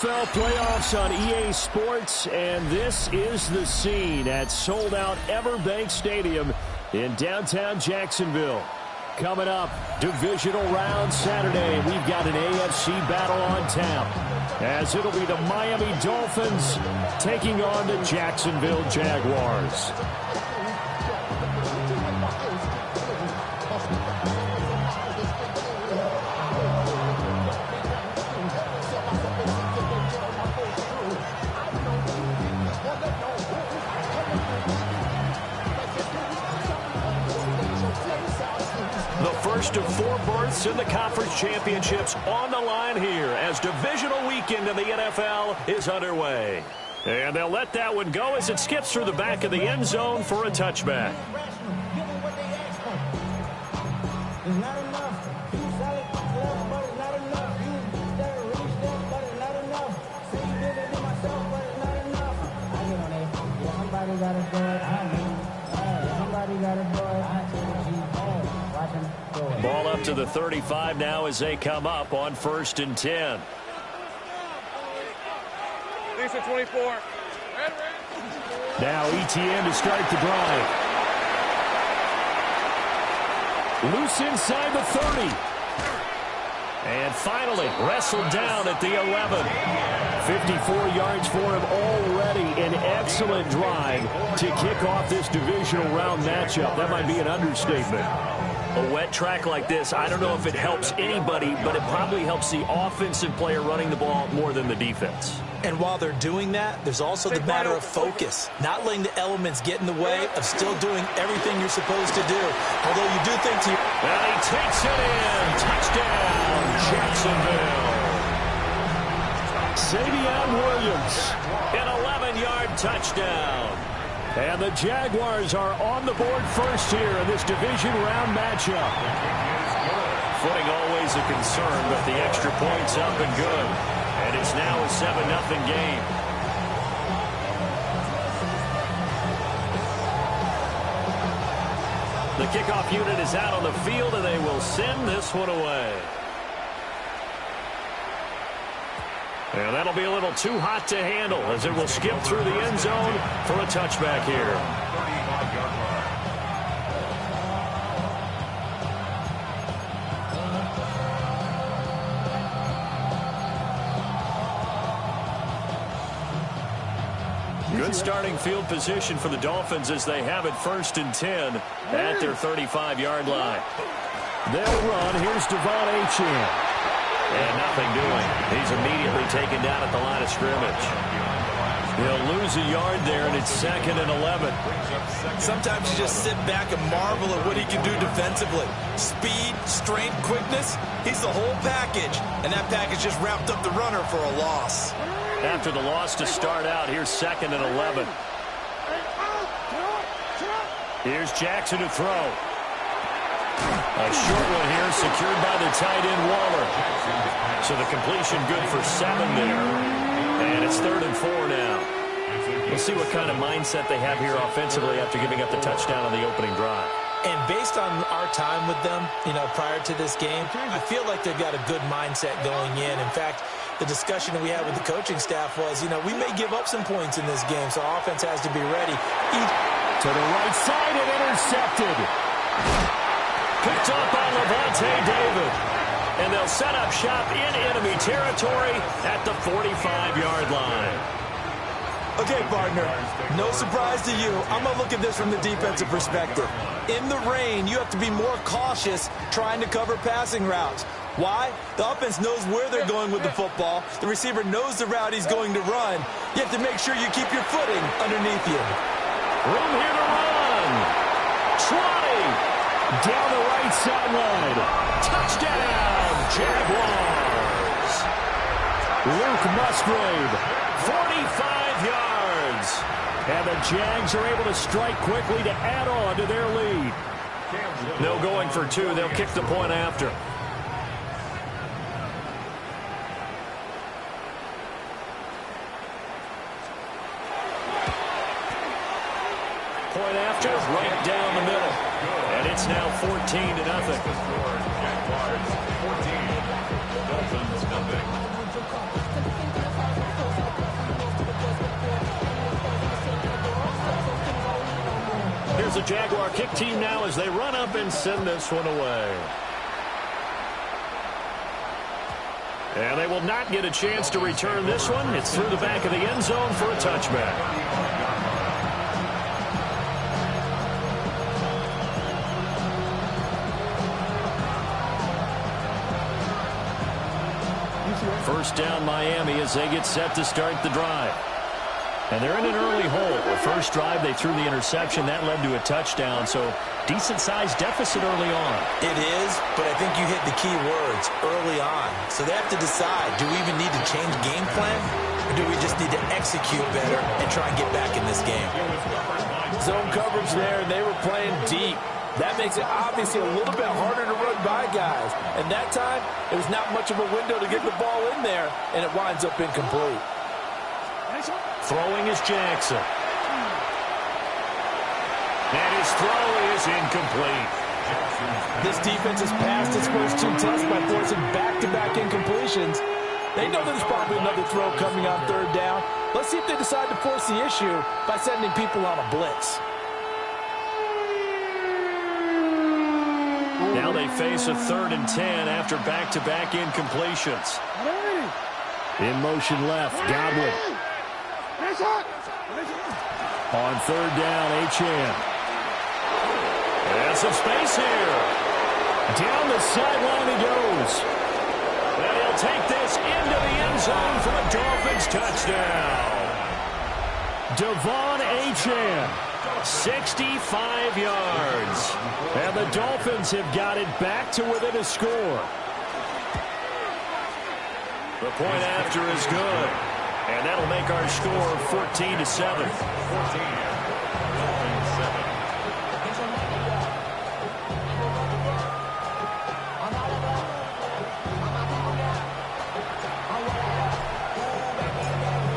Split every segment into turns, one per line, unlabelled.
NFL playoffs on EA Sports, and this is the scene at sold-out Everbank Stadium in downtown Jacksonville. Coming up, divisional round Saturday, we've got an AFC battle on tap, as it'll be the Miami Dolphins taking on the Jacksonville Jaguars. First of 4 berths in the conference championships on the line here as divisional weekend in the NFL is underway. And they'll let that one go as it skips through the back of the end zone for a touchback. Ball up to the 35 now as they come up on 1st and 10.
Lisa 24.
Now ETN to start the drive. Loose inside the 30. And finally wrestled down at the 11. 54 yards for him already. An excellent drive to kick off this divisional round matchup. That might be an understatement. A wet track like this, I don't know if it helps anybody, but it probably helps the offensive player running the ball more than the defense.
And while they're doing that, there's also the matter of focus. Not letting the elements get in the way of still doing everything you're supposed to do. Although you do think to...
And he takes it in. Touchdown, Jacksonville. Xavier Williams, an 11-yard touchdown. And the Jaguars are on the board first here in this division round matchup. Footing always a concern, but the extra point's up and good. And it's now a 7-0 game. The kickoff unit is out on the field, and they will send this one away. And that'll be a little too hot to handle as it will skip through the end zone for a touchback here. Good starting field position for the Dolphins as they have it 1st and 10 at their 35-yard line. They'll run. Here's Devon Achane. And nothing doing. He's immediately taken down at the line of scrimmage. He'll lose a yard there, and it's 2nd and 11.
Sometimes you just sit back and marvel at what he can do defensively. Speed, strength, quickness. He's the whole package. And that package just wrapped up the runner for a loss.
After the loss to start out, here's 2nd and 11. Here's Jackson to throw. A short one here, secured by the tight end Waller. So the completion good for 7 there. And it's 3rd and 4 now. We'll see what kind of mindset they have here offensively after giving up the touchdown on the opening drive.
And based on our time with them, prior to this game, I feel like they've got a good mindset going in. In fact, the discussion that we had with the coaching staff was, we may give up some points in this game, so our offense has to be ready.
To the right side and intercepted. Picked up by Levante David. And they'll set up shop in enemy territory at the 45-yard line.
Okay, partner, no surprise to you. I'm going to look at this from the defensive perspective. In the rain, you have to be more cautious trying to cover passing routes. Why? The offense knows where they're going with the football. The receiver knows the route he's going to run. You have to make sure you keep your footing underneath you.
Room here to run. Trotting. Down the right sideline. Touchdown, Jaguars. Luke Musgrave, 45 yards. And the Jags are able to strike quickly to add on to their lead. No going for 2. They'll kick the point after. Point after, right down the middle. And it's now 14-0. the Jaguar kick team now as they run up and send this one away. And they will not get a chance to return this one. It's through the back of the end zone for a touchback. First down Miami as they get set to start the drive. And they're in an early hole. The first drive, they threw the interception. That led to a touchdown, so decent-sized deficit early on.
It is, but I think you hit the key words, early on. So they have to decide, do we even need to change game plan, or do we just need to execute better and try and get back in this game?
Zone coverage there, and they were playing deep. That makes it obviously a little bit harder to run by guys. And that time, it was not much of a window to get the ball in there, and it winds up incomplete.
Throwing is Jackson. And his throw is incomplete.
This defense has passed its first two tests by forcing back-to-back incompletions. They know there's probably another throw coming on third down. Let's see if they decide to force the issue by sending people on a blitz.
Now they face a 3rd and 10 after back-to-back incompletions. In motion left, Godwin. On 3rd down, Achane. There's some space here. Down the sideline he goes. And he'll take this into the end zone for a Dolphins touchdown. Devon Achane, 65 yards. And the Dolphins have got it back to within a score. The point after is good. And that'll make our score 14-7.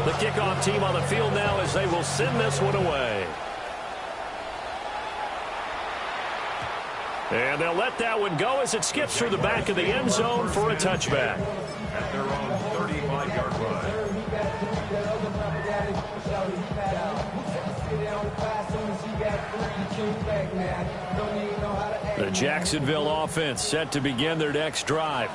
The kickoff team on the field now as they will send this one away. And they'll let that one go as it skips through the back of the end zone for a touchback.
At their own 35-yard line.
The Jacksonville offense set to begin their next drive.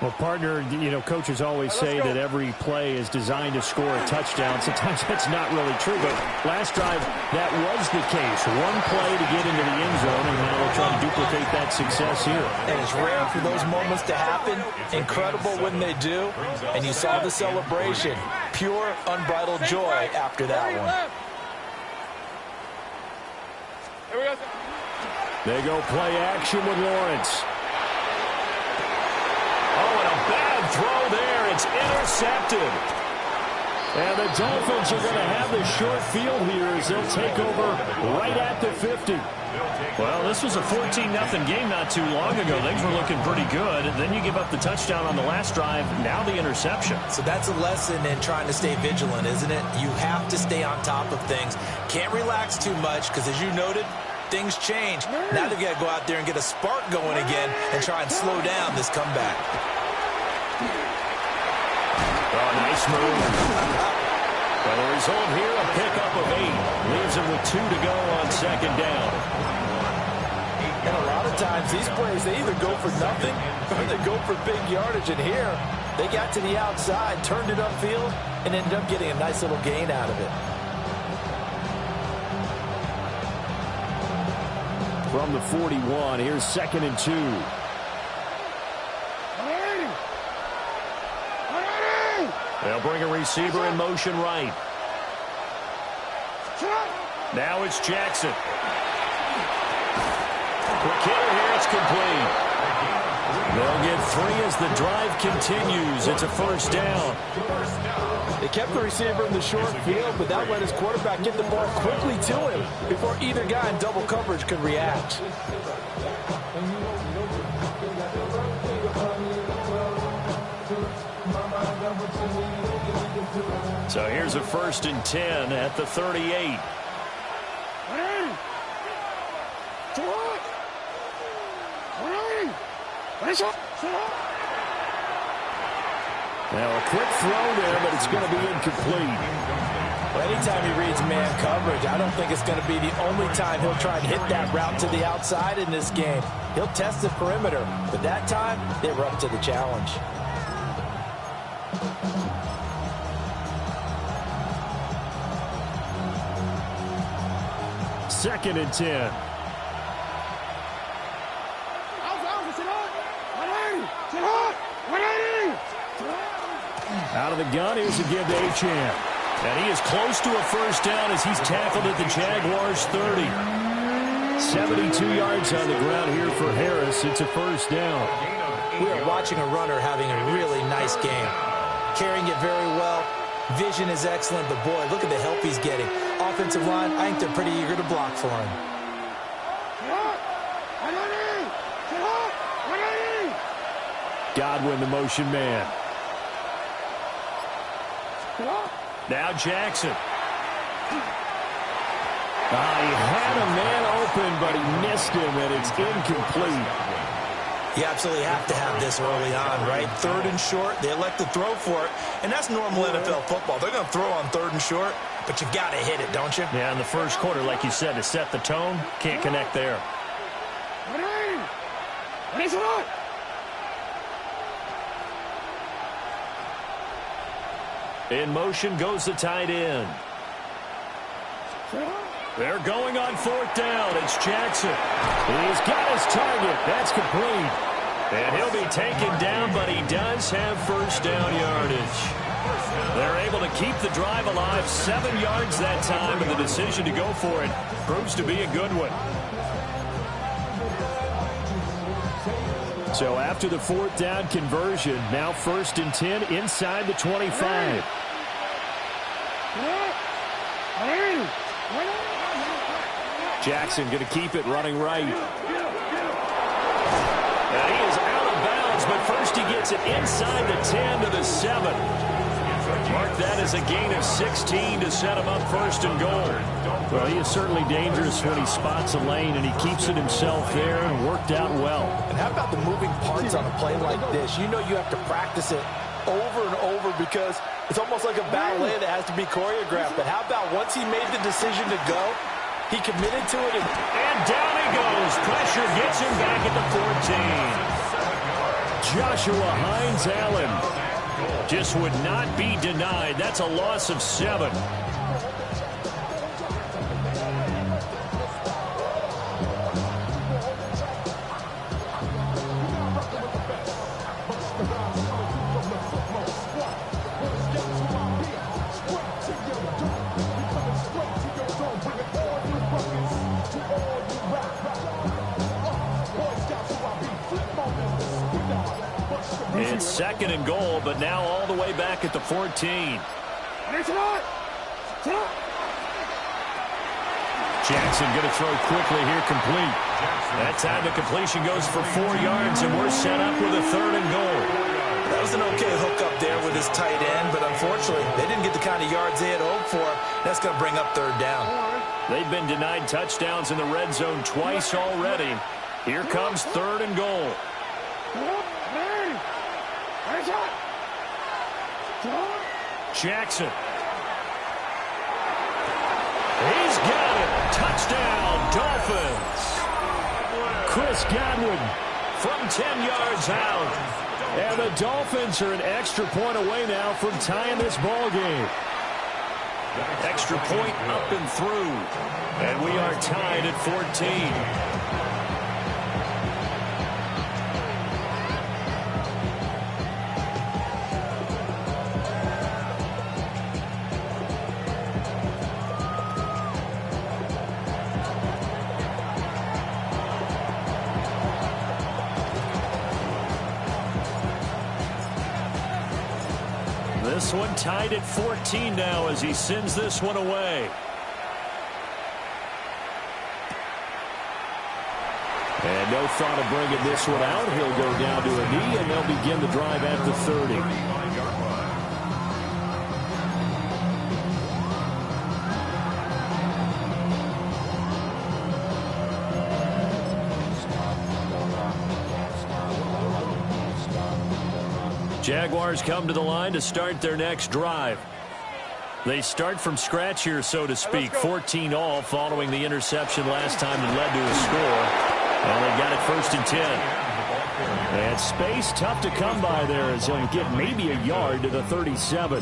Well, partner, you know, coaches always say that every play is designed to score a touchdown. Sometimes that's not really true, but last drive, that was the case. One play to get into the end zone, and now they'll try to duplicate that success here.
And it's rare for those moments to happen. Incredible when they do. And you saw the celebration. Pure, unbridled joy after that one.
They go play action with Lawrence. Oh, and a bad throw there. It's intercepted. And the Dolphins are going to have the short field here as they'll take over right at the 50. Well, this was a 14-0 game not too long ago. Things were looking pretty good. And then you give up the touchdown on the last drive. Now the interception.
So that's a lesson in trying to stay vigilant, isn't it? You have to stay on top of things. Can't relax too much because, as you noted, things change. Now they've got to go out there and get a spark going again and try and slow down this comeback.
Oh, nice move. Well, the result here, a pickup of 8. Leaves them with 2 to go on 2nd down.
And a lot of times, these plays, they either go for nothing or they go for big yardage. And here, they got to the outside, turned it upfield, and ended up getting a nice little gain out of it.
From the 41, here's 2nd and 2. They'll bring a receiver in motion right. Now it's Jackson. Quick hitter here, it's complete. They'll get 3 as the drive continues. It's a 1st down.
They kept the receiver in the short field, but that let his quarterback get the ball quickly to him before either guy in double coverage could react.
So here's a 1st and 10 at the 38. Now a quick throw there, but it's going to be incomplete.
Well, anytime he reads man coverage, I don't think it's going to be the only time he'll try and hit that route to the outside in this game. He'll test the perimeter, but that time, they were up to the challenge.
Second and 10. Out of the gun, here's a give to Achane.
And he is close to a first down as he's tackled at the Jaguars' 30.
72 yards on the ground here for Harris. It's a first down.
We are watching a runner having a really nice game. Carrying it very well. Vision is excellent, but boy, look at the help he's getting. Offensive line, I think they're pretty eager to block for him.
Godwin, the motion man.
Now Jackson.
He had a man open, but he missed him, and it's incomplete.
You absolutely have to have this early on, right? Third and short, they elect to throw for it, and that's normal NFL football. They're going to throw on third and short, but you've got to hit it, don't you?
Yeah, in the first quarter, like you said, to set the tone, can't connect there. In motion goes the tight end. They're going on fourth down. It's Jackson.
He's got his target. That's complete.
And he'll be taken down, but he does have first down yardage. They're able to keep the drive alive, 7 yards that time, and the decision to go for it proves to be a good one.
So after the fourth down conversion, now first and 10 inside the 25. Jackson going to keep it running right.
And he is out of bounds, but first he gets it inside the 10 to the 7. Mark that as a gain of 16 to set him up first and goal.
Well, he is certainly dangerous when he spots a lane, and he keeps it himself there and worked out well.
And how about the moving parts on a play like this? You know you have to practice it over and over because it's almost like a ballet that has to be choreographed. But how about once he made the decision to go, he committed to it.
And down he goes. Pressure gets him back at the 14.
Joshua Hines-Allen
just would not be denied. That's a loss of 7. It's second and goal, but now all the way back at the 14. Jackson going to throw quickly here, complete. That time the completion goes for 4 yards, and we're set up with a third and goal.
That was an okay hook up there with his tight end, but unfortunately, they didn't get the kind of yards they had hoped for. That's going to bring up third down.
They've been denied touchdowns in the red zone twice already. Here comes third and goal. Jackson. He's got it. Touchdown, Dolphins.
Chris Godwin
from 10 yards out.
And the Dolphins are an extra point away now from tying this ball game.
Extra point up and through. And we are tied at 14. This one tied at 14 now as he sends this one away.
And no thought of bringing this one out. He'll go down to a knee, and they'll begin the drive at the 30.
Jaguars come to the line to start their next drive. They start from scratch here, so to speak. 14 all following the interception last time that led to a score. And they got it 1st and 10. And space tough to come by there as he'll get maybe a yard to the 37.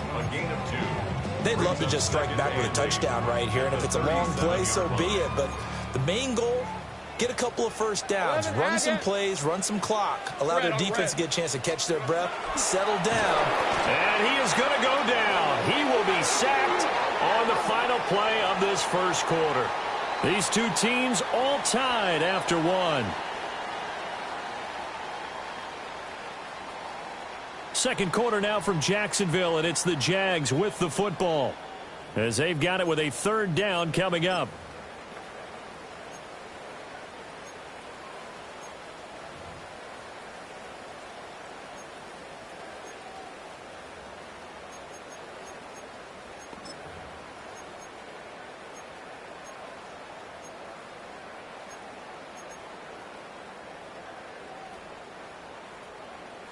They'd love to just strike back with a touchdown right here, and if it's a long play, so be it. But the main goal, get a couple of first downs, run some plays, run some clock, allow their defense to get a chance to catch their breath, settle down.
And he is going to go down. He will be sacked on the final play of this first quarter. These two teams all tied after one. Second quarter now from Jacksonville, and it's the Jags with the football as they've got it with a 3rd down coming up.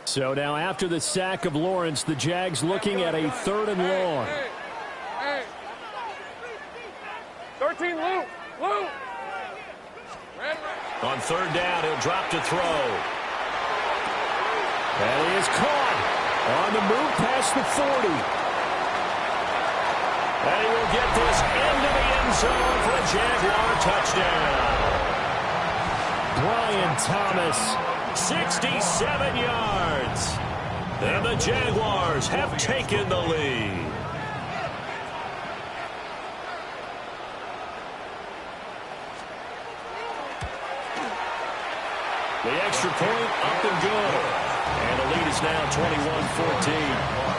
So now after the sack of Lawrence, the Jags looking at a 3rd and long.
Hey. 13, Luke.
On 3rd down, he'll drop to throw. And he is caught on the move past the 40. And he will get this into the end zone for a Jaguar touchdown. Brian Thomas, 67 yards. And the Jaguars have taken the lead. The extra point up and good. And the lead is now 21-14.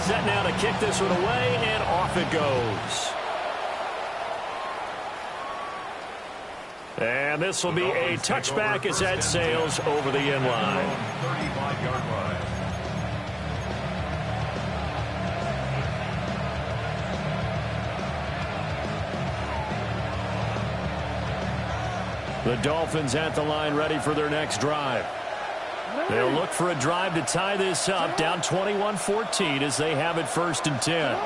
Set now to kick this one away, and off it goes. And this will be a touchback as that sails over the end line.
35-yard line.
The Dolphins at the line ready for their next drive. They'll look for a drive to tie this up, down 21-14 as they have it 1st and 10.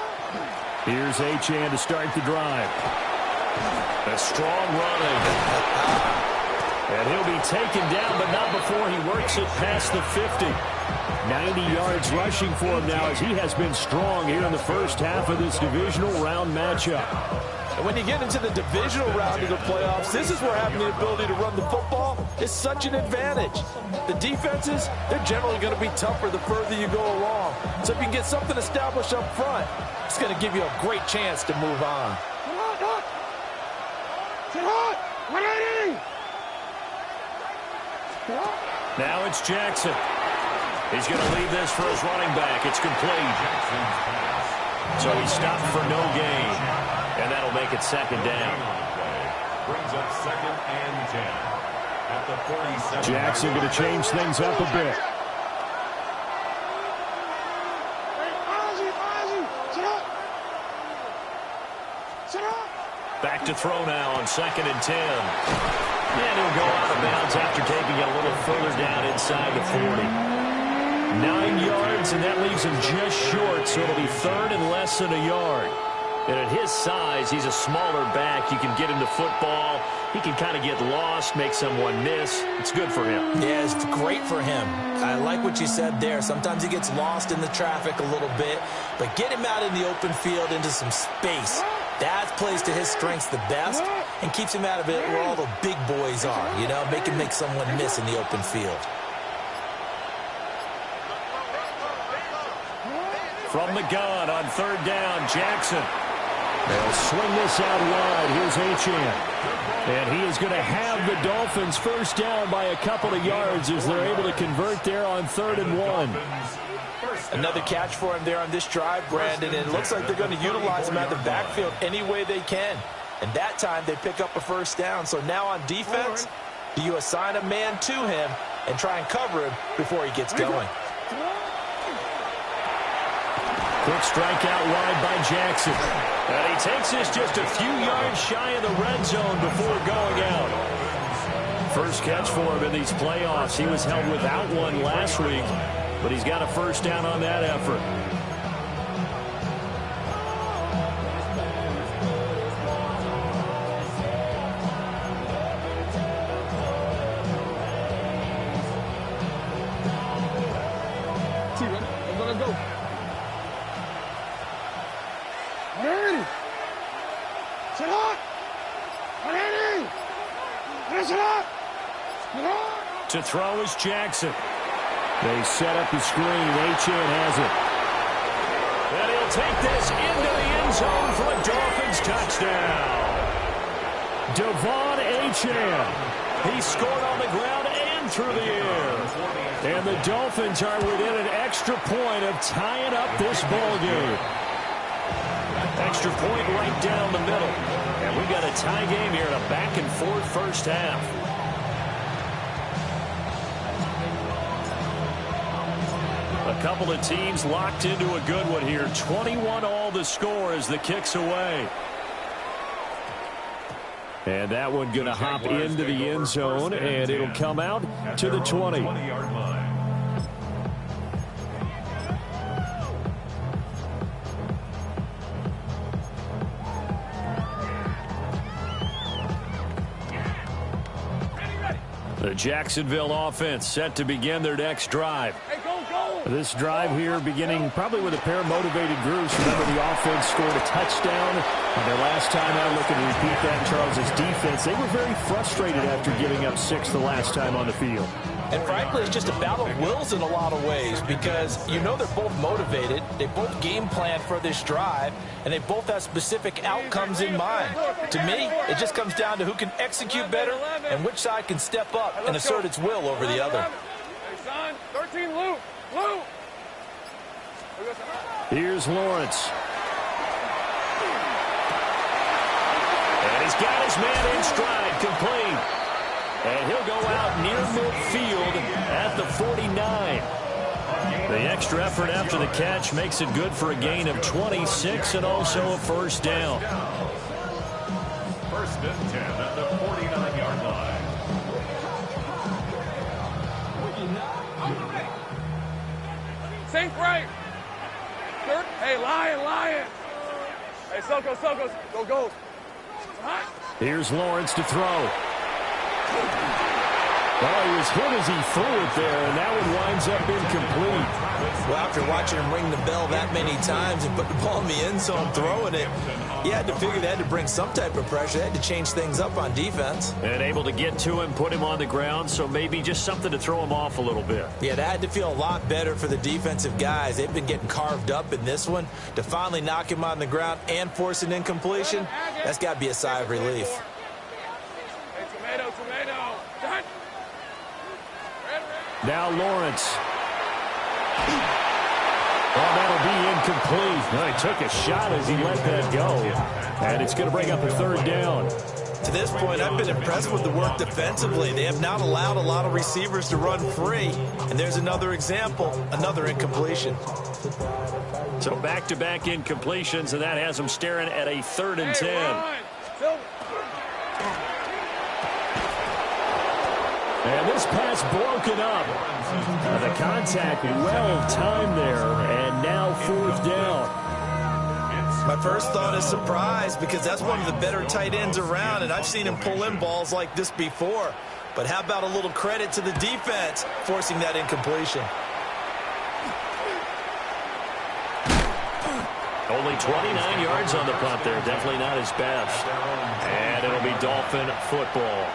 Here's Achane to start the drive. A strong running. And he'll be taken down, but not before he works it past the 50. 90 yards rushing for him now as he has been strong here in the first half of this divisional round matchup.
And when you get into the divisional round of the playoffs, this is where having the ability to run the football is such an advantage. The defenses, they're generally going to be tougher the further you go along. So if you can get something established up front, it's going to give you a great chance to move on.
Now it's Jackson. He's going to leave this for his running back. It's complete. So he stopped for no gain. And that'll make it 2nd down.
Brings up 2nd and 10. At the 47.
Jackson going to change things up a bit.
Back to throw now on 2nd and 10. And he'll go out of bounds after taking it a little further down inside the 40. 9 yards, and that leaves him just short, so it'll be 3rd and less than a yard. And at his size, he's a smaller back. You can get him to football. He can kind of get lost, make someone miss. It's good for him.
Yeah, it's great for him. I like what you said there. Sometimes he gets lost in the traffic a little bit, but get him out in the open field into some space. That plays to his strengths the best and keeps him out of it where all the big boys are, you know, make someone miss in the open field.
From the gun on 3rd down, Jackson. They'll swing this out wide. Here's Achane. And he is going to have the Dolphins 1st down by a couple of yards as they're able to convert there on 3rd and 1.
Another catch for him there on this drive, Brandon, and it looks like they're going to utilize him out of the backfield any way they can. And that time they pick up a 1st down. So now on defense, do you assign a man to him and try and cover him before he gets going?
Quick strike out wide by Jackson. And he takes this just a few yards shy of the red zone before going out. First catch for him in these playoffs. He was held without one last week, but he's got a first down on that effort.
I'm gonna go. Ready? Sit up. Ready? Sit up.
To throw is Jackson. They set up the screen. Achane has it. And he'll take this into the end zone for a Dolphins touchdown. Devon Achane. He scored on the ground and through the air. And the Dolphins are within an extra point of tying up this ball game. Extra point right down the middle. And we've got a tie game here in a back-and-forth first half. A couple of teams locked into a good one here. 21-all the score as the kick's away. And that one going to hop into the end zone, and it'll come out to the 20. The Jacksonville offense set to begin their next drive.
Hey, go, go.
This drive here beginning probably with a pair of motivated groups. Remember, the offense scored a touchdown on their last time out. Looking to repeat that. Charles's defense, they were very frustrated after giving up 6 the last time on the field.
And frankly, it's just a battle of wills in a lot of ways because you know they're both motivated. They both game plan for this drive, and they both have specific outcomes in mind. To me, it just comes down to who can execute better and which side can step up and assert its will over the other.
Hey, son, 13, Lou. Lou.
Here's Lawrence.
And he's got his man in stride, complete. And he'll go out near midfield at the 49. The extra effort after the catch makes it good for a gain of 26 and also a first down.
First and 10 at the 49-yard line.
Sink right. Hey, Lion. Hey, Soko, go, go.
Here's Lawrence to throw. Well, he was hit as he threw it there, and that one winds up incomplete.
Well, after watching him ring the bell that many times and put the ball in the end zone throwing it, you had to figure they had to bring some type of pressure. They had to change things up on defense.
And able to get to him, put him on the ground, so maybe just something to throw him off a little bit.
Yeah, that had to feel a lot better for the defensive guys. They've been getting carved up in this one. To finally knock him on the ground and force an incompletion, that's got to be a sigh of relief.
Hey, tomato.
Now Lawrence. Oh, that'll be incomplete. Well, he took a shot as he let that go. And it's going to bring up a third down.
To this point, I've been impressed with the work defensively. They have not allowed a lot of receivers to run free. And there's another example, another incompletion.
So back-to-back incompletions, and that has them staring at a 3rd and 10. And this pass broken up. The contact well timed there, and now 4th down.
My first thought is surprise because that's one of the better tight ends around, and I've seen him pull in balls like this before. But how about a little credit to the defense forcing that incompletion?
Only 29 yards on the punt there. Definitely not his best. And it'll be Dolphin football.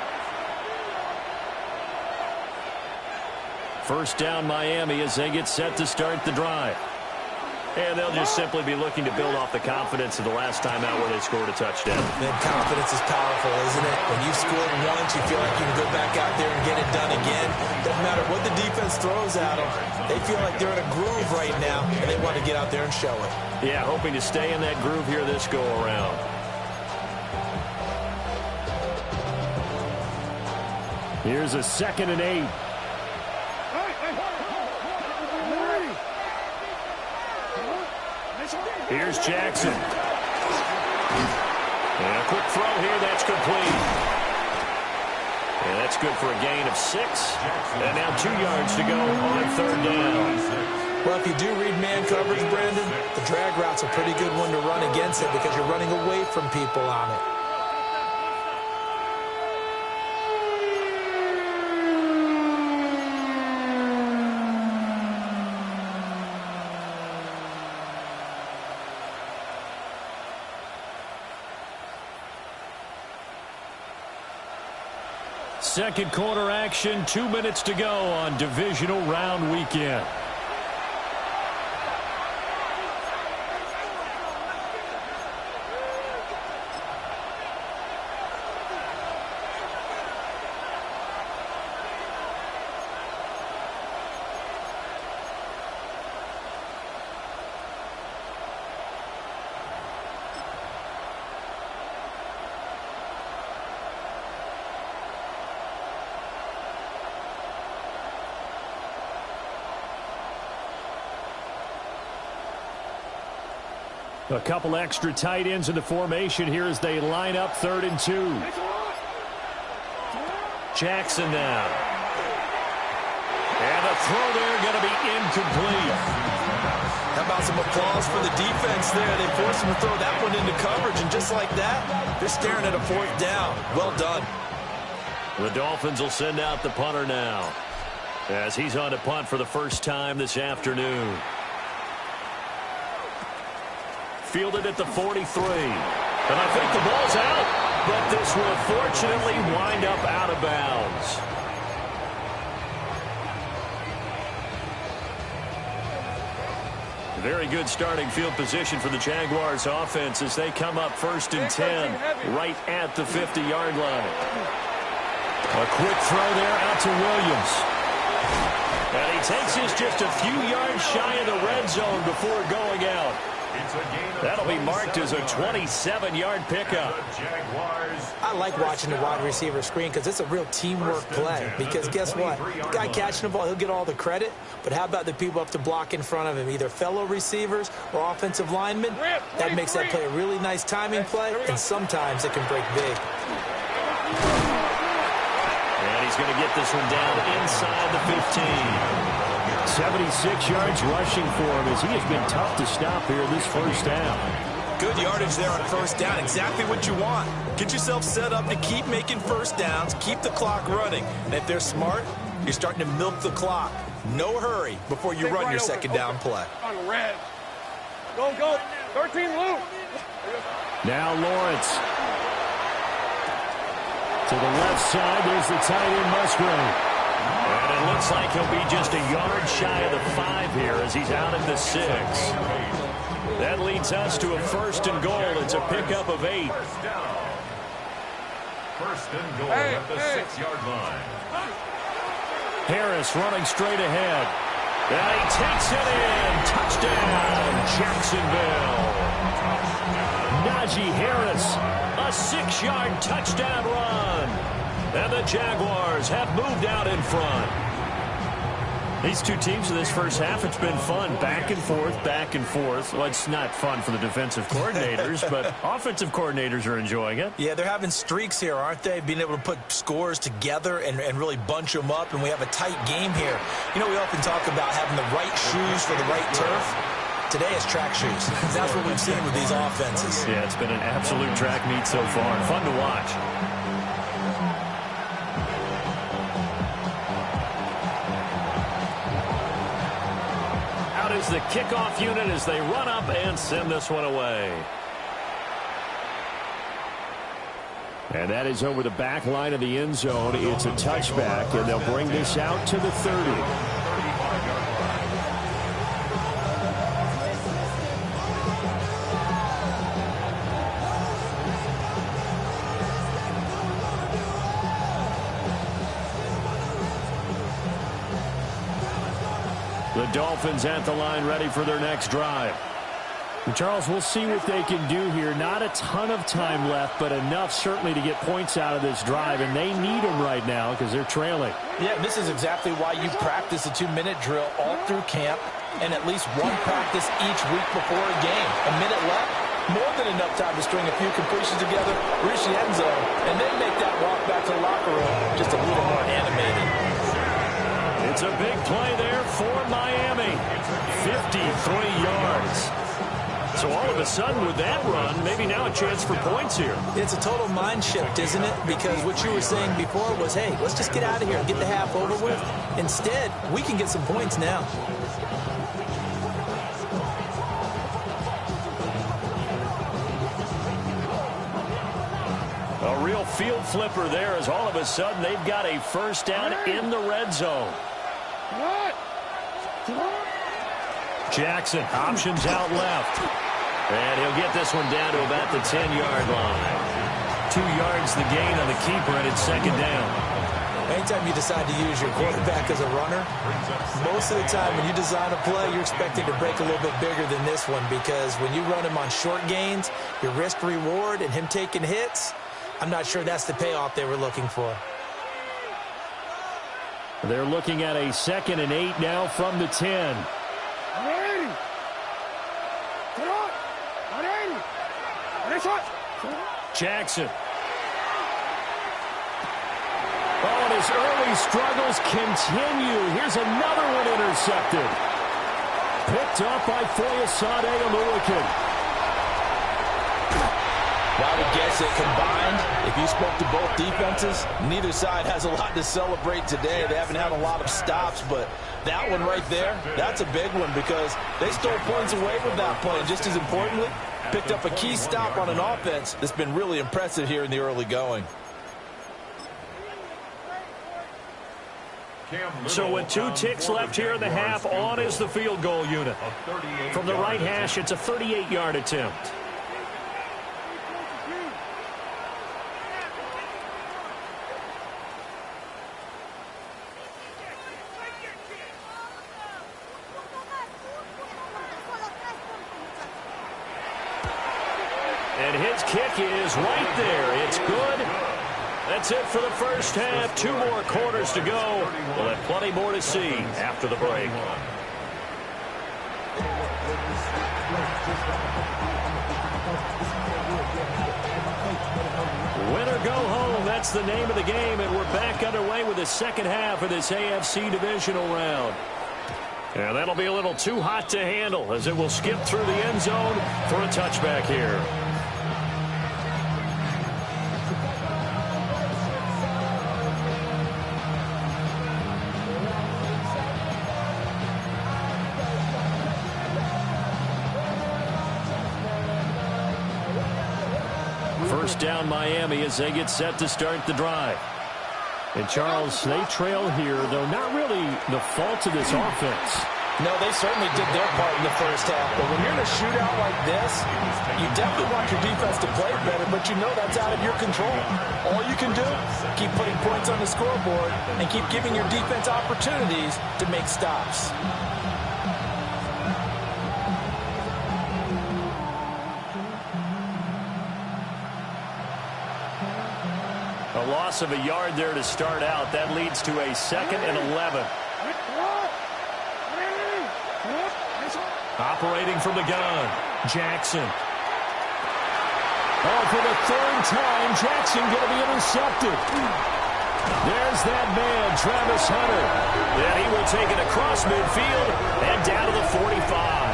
First down Miami as they get set to start the drive. And they'll just simply be looking to build off the confidence of the last time out where they scored a touchdown.
Man, confidence is powerful, isn't it? When you've scored once, you feel like you can go back out there and get it done again. Doesn't matter what the defense throws at them. They feel like they're in a groove right now, and they want to get out there and show it.
Yeah, hoping to stay in that groove here this go-around.
Here's a 2nd and 8.
Here's Jackson. And a quick throw here, that's complete. And that That's good for a gain of 6. And now 2 yards to go on 3rd down.
Well, if you do read man coverage, Brandon, the drag route's a pretty good one to run against it because you're running away from people on it.
Second quarter action, 2 minutes to go on divisional round weekend. A couple extra tight ends in the formation here as they line up 3rd and 2. Jackson now. And the throw there going to be incomplete.
How about some applause for the defense there? They forced him to throw that one into coverage, and just like that, they're staring at a 4th down. Well done.
The Dolphins will send out the punter now as he's on to punt for the first time this afternoon. Fielded at the 43. And I think the ball's out, but this will fortunately wind up out of bounds. Very good starting field position for the Jaguars offense as they come up 1st and 10 right at the 50-yard line. A quick throw there out to Williams. And he takes this just a few yards shy of the red zone before going out. That'll be marked as a 27-yard pickup.
I like watching the wide receiver screen because it's a real teamwork play. Because guess what? The guy catching the ball, he'll get all the credit. But how about the people up to block in front of him, either fellow receivers or offensive linemen? That makes that play a really nice timing play, and sometimes it can break big.
And he's going to get this one down inside the 15.
76 yards rushing for him as he has been tough to stop here this first down.
Good yardage there on 1st down. Exactly what you want. Get yourself set up to keep making 1st downs, keep the clock running. And if they're smart, you're starting to milk the clock. No hurry before you run your 2nd down play.
On red. Go, go. 13 loop.
Now Lawrence. To the left side, there's the tight end Musgrave.
And it looks like he'll be just a yard shy of the 5 here as he's out at the 6. That leads us to a 1st and goal. It's a pickup of 8.
1st and goal at the 6-yard line.
Harris running straight ahead. And he takes it in. Touchdown, Jacksonville. Najee Harris, a 6-yard touchdown run. And the Jaguars have moved out in front. These two teams in this first half, it's been fun. Back and forth, back and forth. Well, it's not fun for the defensive coordinators, but offensive coordinators are enjoying it.
Yeah, they're having streaks here, aren't they? Being able to put scores together and really bunch them up, and we have a tight game here. You know, we often talk about having the right shoes for the right turf. Today is track shoes. That's what we've seen with these offenses.
Yeah, it's been an absolute track meet so far. Fun to watch. Is the kickoff unit as they run up and send this one away.
And that is over the back line of the end zone. It's a touchback, and they'll bring this out to the 30. The Dolphins at the line ready for their next drive. And Charles, we'll see what they can do here. Not a ton of time left, but enough certainly to get points out of this drive, and they need them right now because they're trailing.
Yeah, this is exactly why you practice a 2-minute drill all through camp and at least one practice each week before a game. A minute left, more than enough time to string a few completions together, reach the end zone, and then make that walk back to the locker room just a little
It's a big play there for Miami. 53 yards. So all of a sudden with that run, maybe now a chance for points here.
It's a total mind shift, isn't it? Because what you were saying before was, hey, let's just get out of here and get the half over with. Instead, we can get some points now.
A real field flipper there as all of a sudden they've got a first down in the red zone. Jackson options out left. And he'll get this one down to about the 10-yard line. 2 yards the gain on the keeper, and it's second down.
Anytime you decide to use your quarterback as a runner, most of the time when you design a play, you're expecting to break a little bit bigger than this one, because when you run him on short gains, your risk-reward and him taking hits, I'm not sure that's the payoff they were looking for.
They're looking at a 2nd and 8 now from the 10. Jackson. Oh, and his early struggles continue. Here's another one intercepted. Picked up by Foyesade Oluwakin.
I would guess that combined, if you spoke to both defenses, neither side has a lot to celebrate today. They haven't had a lot of stops, but that one right there, that's a big one because they stole points away with that play. And just as importantly, picked up a key stop on an offense that's been really impressive here in the early going.
So with 2 ticks left here in the half, on is the field goal unit. From the right hash, it's a 38-yard attempt. And his kick is right there. It's good. That's it for the first half. 2 more quarters to go. We'll have plenty more to see after the break. Win or go home, that's the name of the game, and we're back underway with the second half of this AFC divisional round. And that'll be a little too hot to handle as it will skip through the end zone for a touchback here. First down Miami as they get set to start the drive. And Charles, they trail here, though not really the fault of this offense.
No, they certainly did their part in the first half. But when you're in a shootout like this, you definitely want your defense to play better, but you know that's out of your control. All you can do, keep putting points on the scoreboard and keep giving your defense opportunities to make stops.
A loss of a yard there to start out. That leads to a 2nd and 11. Operating from the gun, Jackson. Oh, for the 3rd time, Jackson going to be intercepted. There's that man, Travis Hunter. And he will take it across midfield and down to the 45.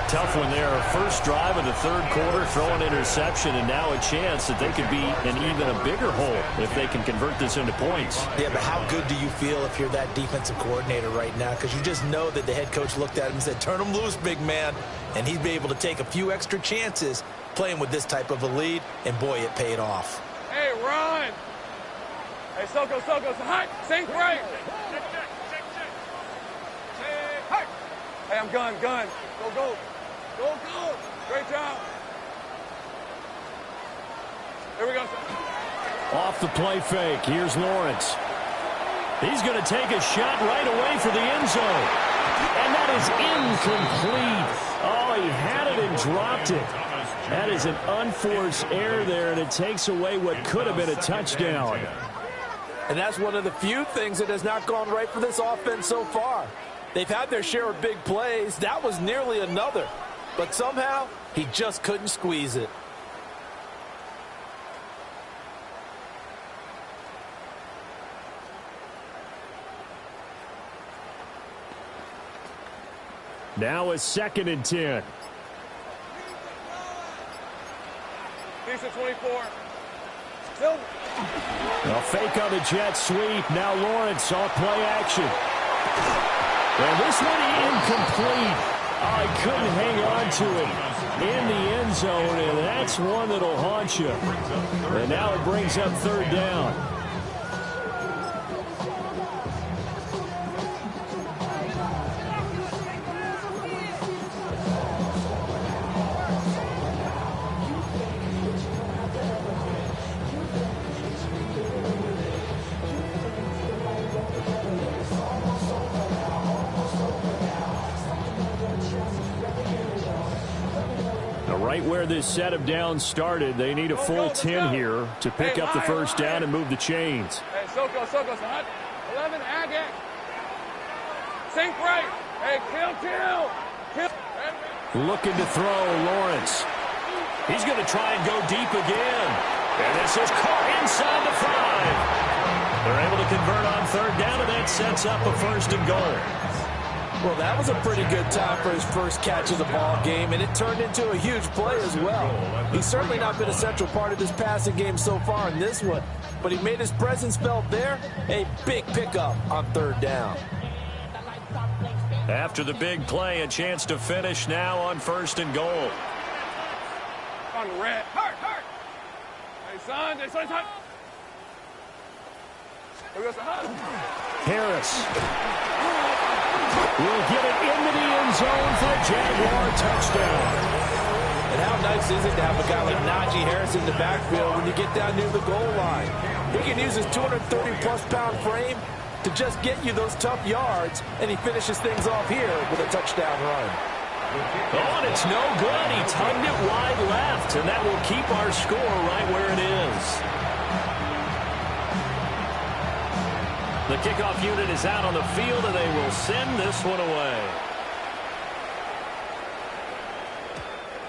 Tough one there. First drive of the 3rd quarter, throw an interception, and now a chance that they could be in even a bigger hole if they can convert this into points.
Yeah, but how good do you feel if you're that defensive coordinator right now? Because you just know that the head coach looked at him and said, turn him loose, big man. And he'd be able to take a few extra chances playing with this type of a lead, and boy, it paid off.
Hey, run! Hey, Soko, hi, sink right! Hey, I'm gun. Go. Go. Great job. Here we go, sir.
Off the play fake. Here's Lawrence. He's going to take a shot right away for the end zone. And that is incomplete. Oh, he had it and dropped it. That is an unforced error there, and it takes away what could have been a touchdown.
And that's one of the few things that has not gone right for this offense so far. They've had their share of big plays. That was nearly another. But somehow, he just couldn't squeeze it.
Now a 2nd and 10.
Decent 24. Silver.
A fake on the jet sweep. Now Lawrence off play action. And this one incomplete. Oh, he couldn't hang on to it in the end zone, and that's one that'll haunt you. And now it brings up 3rd down. Right where this set of downs started, they need a full 10 here to pick up the 1st down and move the chains.
Hey, Soko, hot. 11, Agate. Sink right. Hey, kill.
Looking to throw, Lawrence. He's going to try and go deep again. And this is caught inside the 5. They're able to convert on 3rd down, and that sets up a 1st and goal.
Well, that was a pretty good time for his first catch of the ball game, and it turned into a huge play as well. He's certainly not been a central part of this passing game so far in this one, but he made his presence felt there. A big pickup on 3rd down.
After the big play, a chance to finish now on 1st and goal.
On the red. Hurt. Hey, son, hot. Here goes the hot.
Harris will get it into the end zone for a Jaguar touchdown.
And how nice is it to have a guy like Najee Harris in the backfield when you get down near the goal line? He can use his 230-plus pound frame to just get you those tough yards, and he finishes things off here with a touchdown run.
Oh, and it's no good. He tugged it wide left, and that will keep our score right where it is. The kickoff unit is out on the field, and they will send this one away.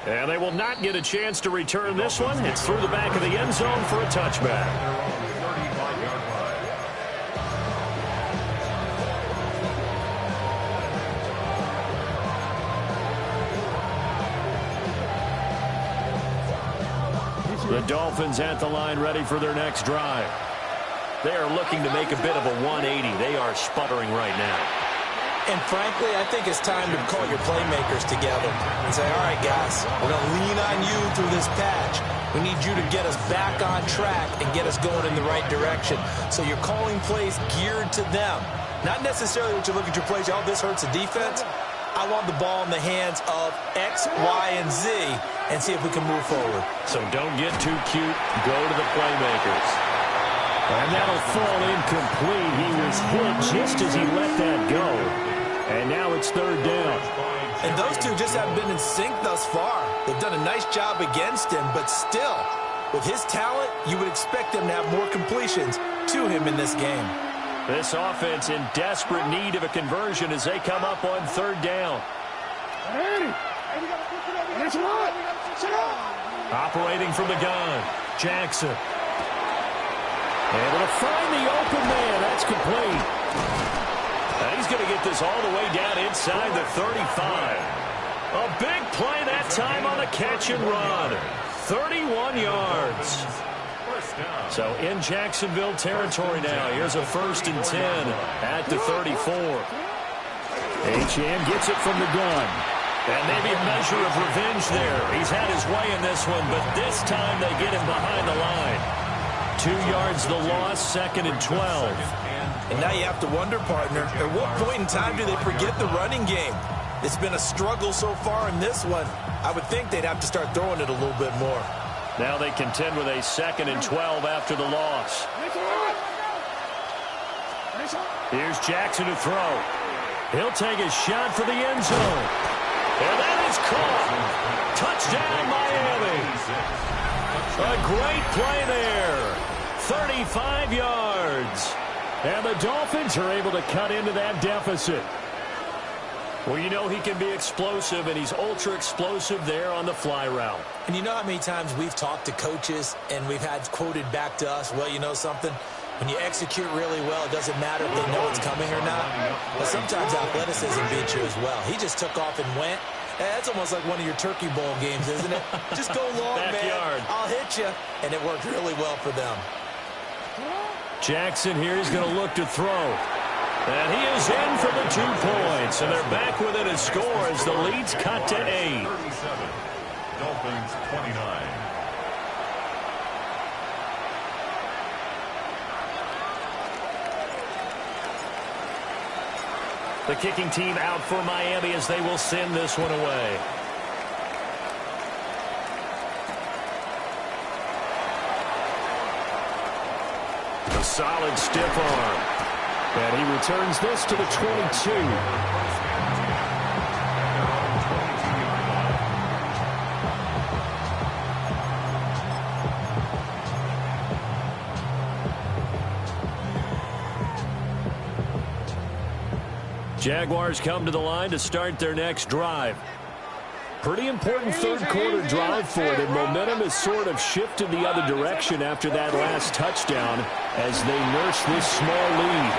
And they will not get a chance to return this one. It's through the back of the end zone for a touchback. The Dolphins at the line ready for their next drive. They are looking to make a bit of a 180. They are sputtering right now.
And frankly, I think it's time to call your playmakers together and say, all right, guys, we're going to lean on you through this patch. We need you to get us back on track and get us going in the right direction. So you're calling plays geared to them. Not necessarily what you look at your plays, oh, this hurts the defense. I want the ball in the hands of X, Y, and Z and see if we can move forward.
So don't get too cute. Go to the playmakers. And that'll fall incomplete. He was hit just as he let that go. And now it's 3rd down.
And those two just haven't been in sync thus far. They've done a nice job against him, but still, with his talent, you would expect them to have more completions to him in this game.
This offense in desperate need of a conversion as they come up on 3rd down. Operating from the gun, Jackson. Able to find the open man. That's complete. And he's going to get this all the way down inside the 35. A big play that time on the catch and run. 31 yards. So in Jacksonville territory now. Here's a 1st and 10 at the 34. Achane gets it from the gun. And maybe a measure of revenge there. He's had his way in this one, but this time they get him behind the line. 2 yards the loss, 2nd and 12.
And now you have to wonder, partner, at what point in time do they forget the running game? It's been a struggle so far in this one. I would think they'd have to start throwing it a little bit more.
Now they contend with a 2nd and 12 after the loss. Here's Jackson to throw. He'll take a shot for the end zone. And that is caught. Touchdown, Miami. A great play there. 35 yards. And the Dolphins are able to cut into that deficit. Well, you know he can be explosive, and he's ultra explosive there on the fly route.
And you know how many times we've talked to coaches and we've had quoted back to us, well, you know something? When you execute really well, it doesn't matter if they know it's coming or not. But sometimes athleticism beats you as well. He just took off and went. That's almost like one of your Turkey Bowl games, isn't it? Just go long, man. I'll hit you. And it worked really well for them.
Jackson here is going to look to throw. And he is in for the 2 points. And they're back within a score as the lead's cut to 8.
37. Dolphins 29.
The kicking team out for Miami as they will send this one away. A solid stiff arm. And he returns this to the 22. Jaguars come to the line to start their next drive. Pretty important third-quarter drive for them. Momentum has sort of shifted the other direction after that last touchdown as they nurse this small lead.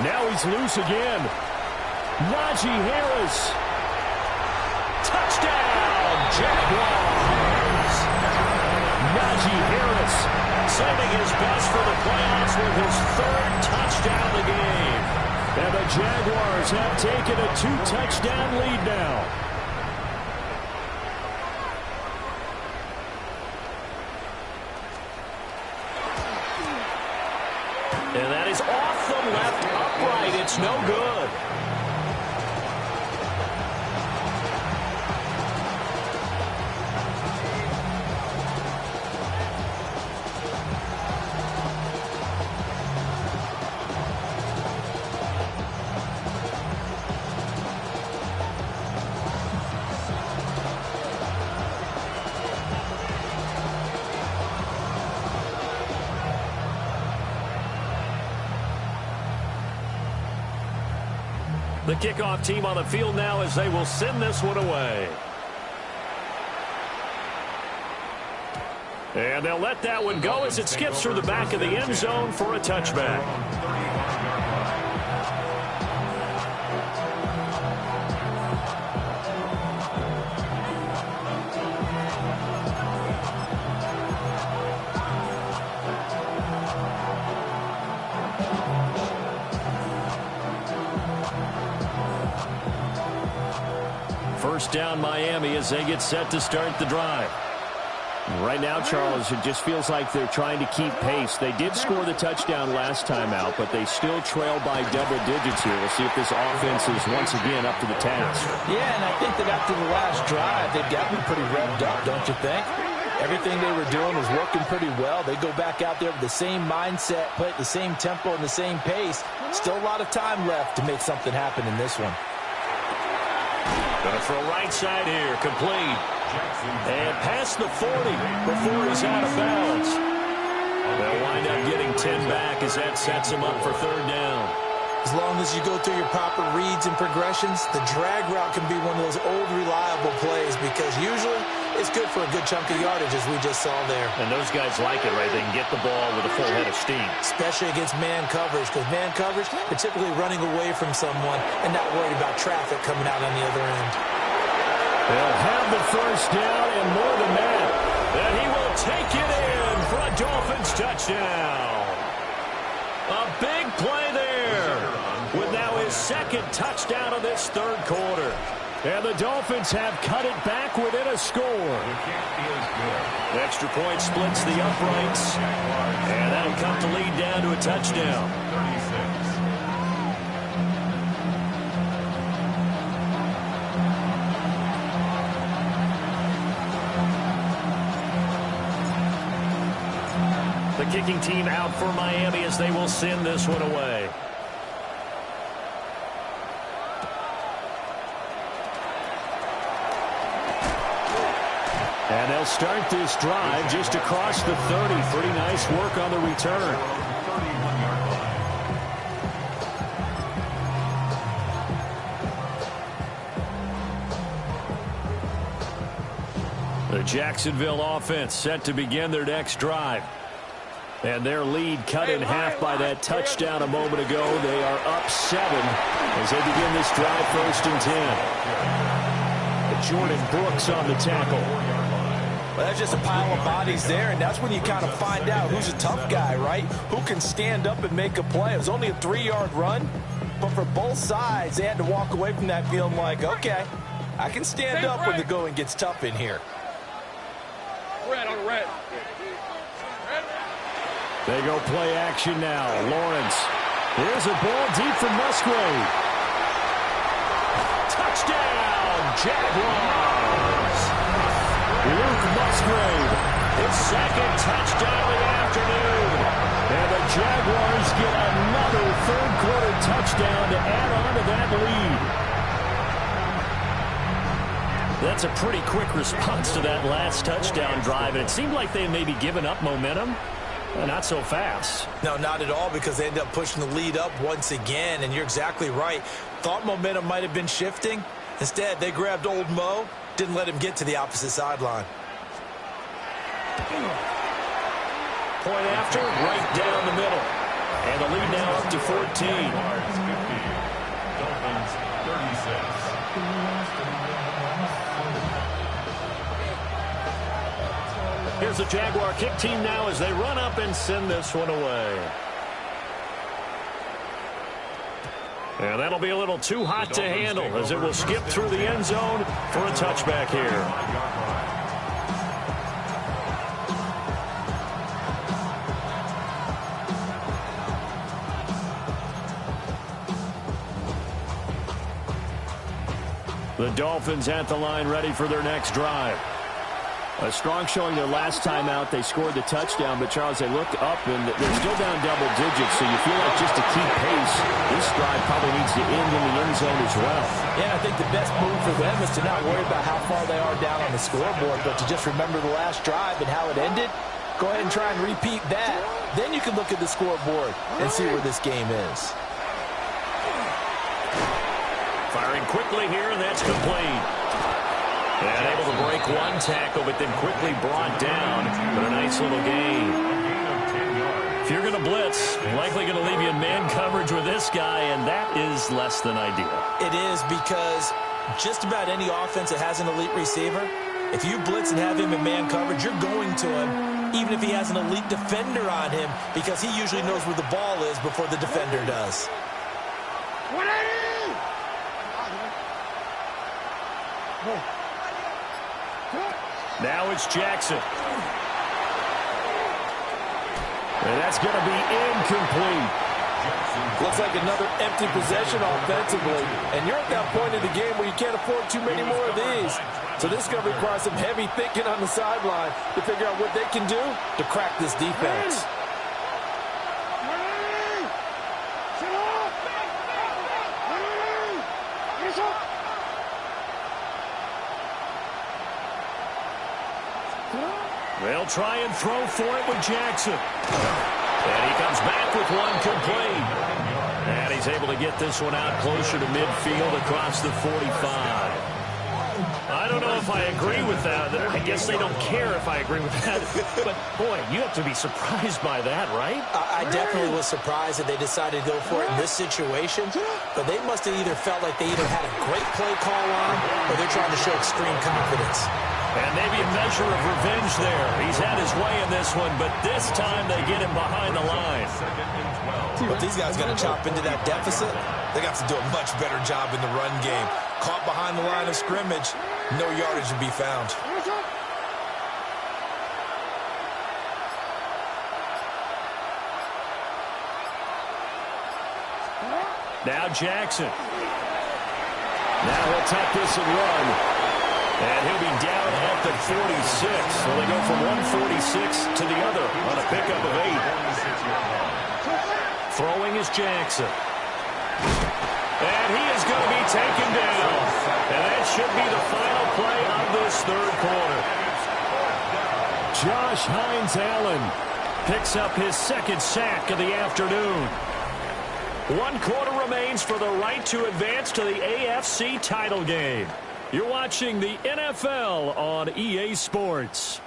Now he's loose again. Najee Harris. Touchdown, Jaguars. Najee Harris saving his best for the playoffs with his 3rd touchdown of the game. And the Jaguars have taken a 2-touchdown lead now. And that is off the left upright. It's no good. The kickoff team on the field now as they will send this one away. And they'll let that one go as it skips through the back of the end zone for a touchback. First down Miami as they get set to start the drive.
Right now, Charles, it just feels like they're trying to keep pace. They did score the touchdown last time out, but they still trail by double digits here. We'll see if this offense is once again up to the task.
Yeah, and I think that after the last drive, they've got to be pretty revved up, don't you think? Everything they were doing was working pretty well. They go back out there with the same mindset, play at the same tempo and the same pace. Still a lot of time left to make something happen in this one.
Gonna throw right side here, complete. And past the 40 before he's out of bounds. They'll wind up getting 10 back as that sets him up for 3rd down.
As long as you go through your proper reads and progressions, the drag route can be one of those old reliable plays because usually it's good for a good chunk of yardage as we just saw there.
And those guys like it, right? They can get the ball with a full head of steam.
Especially against man coverage because man coverage, they're typically running away from someone and not worried about traffic coming out on the other end.
They'll have the first down and more than that. And he will take it in for a Dolphins touchdown. A big play there with now his 2nd touchdown of this 3rd quarter. And the Dolphins have cut it back within a score. The extra point splits the uprights. And that'll come to lead down to a touchdown. 36. The kicking team out for Miami as they will send this one away. And they'll start this drive just across the 30. Pretty nice work on the return. The Jacksonville offense set to begin their next drive. And their lead cut in half by that touchdown a moment ago. They are up 7 as they begin this drive 1st and 10. Jordan Brooks on the tackle.
Well, that's just a pile of bodies there, and that's when you kind of find out who's a tough guy, right? Who can stand up and make a play. It was only a 3-yard run, but for both sides, they had to walk away from that feeling like, okay, I can stand up when the going gets tough in here.
Red on red.
They go play action now. Lawrence. Here's a ball deep from Musgrave. Touchdown, Jaguars. Luke Musgrave, his 2nd touchdown of the afternoon. And the Jaguars get another 3rd-quarter touchdown to add on to that lead. That's a pretty quick response to that last touchdown drive. And it seemed like they may be giving up momentum. Not so fast.
No, not at all, because they ended up pushing the lead up once again, and you're exactly right. Thought momentum might have been shifting. Instead, they grabbed old Mo, didn't let him get to the opposite sideline.
Point after, right down the middle. And the lead now up to 14.
Dolphins 36.
Here's the Jaguar kick team now as they run up and send this one away. And that'll be a little too hot to handle as it will skip through the end zone for a touchback here. The Dolphins at the line ready for their next drive. A strong showing their last time out. They scored the touchdown, but, Charles, they looked up, and they're still down double digits, so you feel like just to keep pace, this drive probably needs to end in the end zone as well.
Yeah, I think the best move for them is to not worry about how far they are down on the scoreboard, but to just remember the last drive and how it ended. Go ahead and try and repeat that. Then you can look at the scoreboard and see where this game is.
Firing quickly here, and that's complete. And able to break one tackle, but then quickly brought down. But a nice little gain. If you're going to blitz, likely going to leave you in man coverage with this guy, and that is less than ideal.
It is, because just about any offense that has an elite receiver, if you blitz and have him in man coverage, you're going to him, even if he has an elite defender on him, because he usually knows where the ball is before the defender does.
Now it's Jackson. And that's going to be incomplete.
Looks like another empty possession offensively. And you're at that point in the game where you can't afford too many more of these. So this is going to require some heavy thinking on the sideline to figure out what they can do to crack this defense.
They'll try and throw for it with Jackson. And he comes back with one complete. And he's able to get this one out closer to midfield across the 45. I don't know if I agree with that. I guess they don't care if I agree with that. But, boy, you have to be surprised by that, right?
I definitely was surprised that they decided to go for it in this situation. But they must have either felt like they either had a great play call on or they're trying to show extreme confidence.
And maybe a measure of revenge there. He's had his way in this one, but this time they get him behind the line.
But these guys got to chop into that deficit. They got to do a much better job in the run game. Caught behind the line of scrimmage, no yardage to be found.
Now Jackson. Now he'll tuck this and run. And he'll be down at the 46. So they go from 146 to the other on a pickup of 8. Throwing is Jackson. And he is going to be taken down. And that should be the final play of this third quarter. Josh Hines-Allen picks up his second sack of the afternoon. 1 quarter remains for the right to advance to the AFC title game. You're watching the NFL on EA Sports.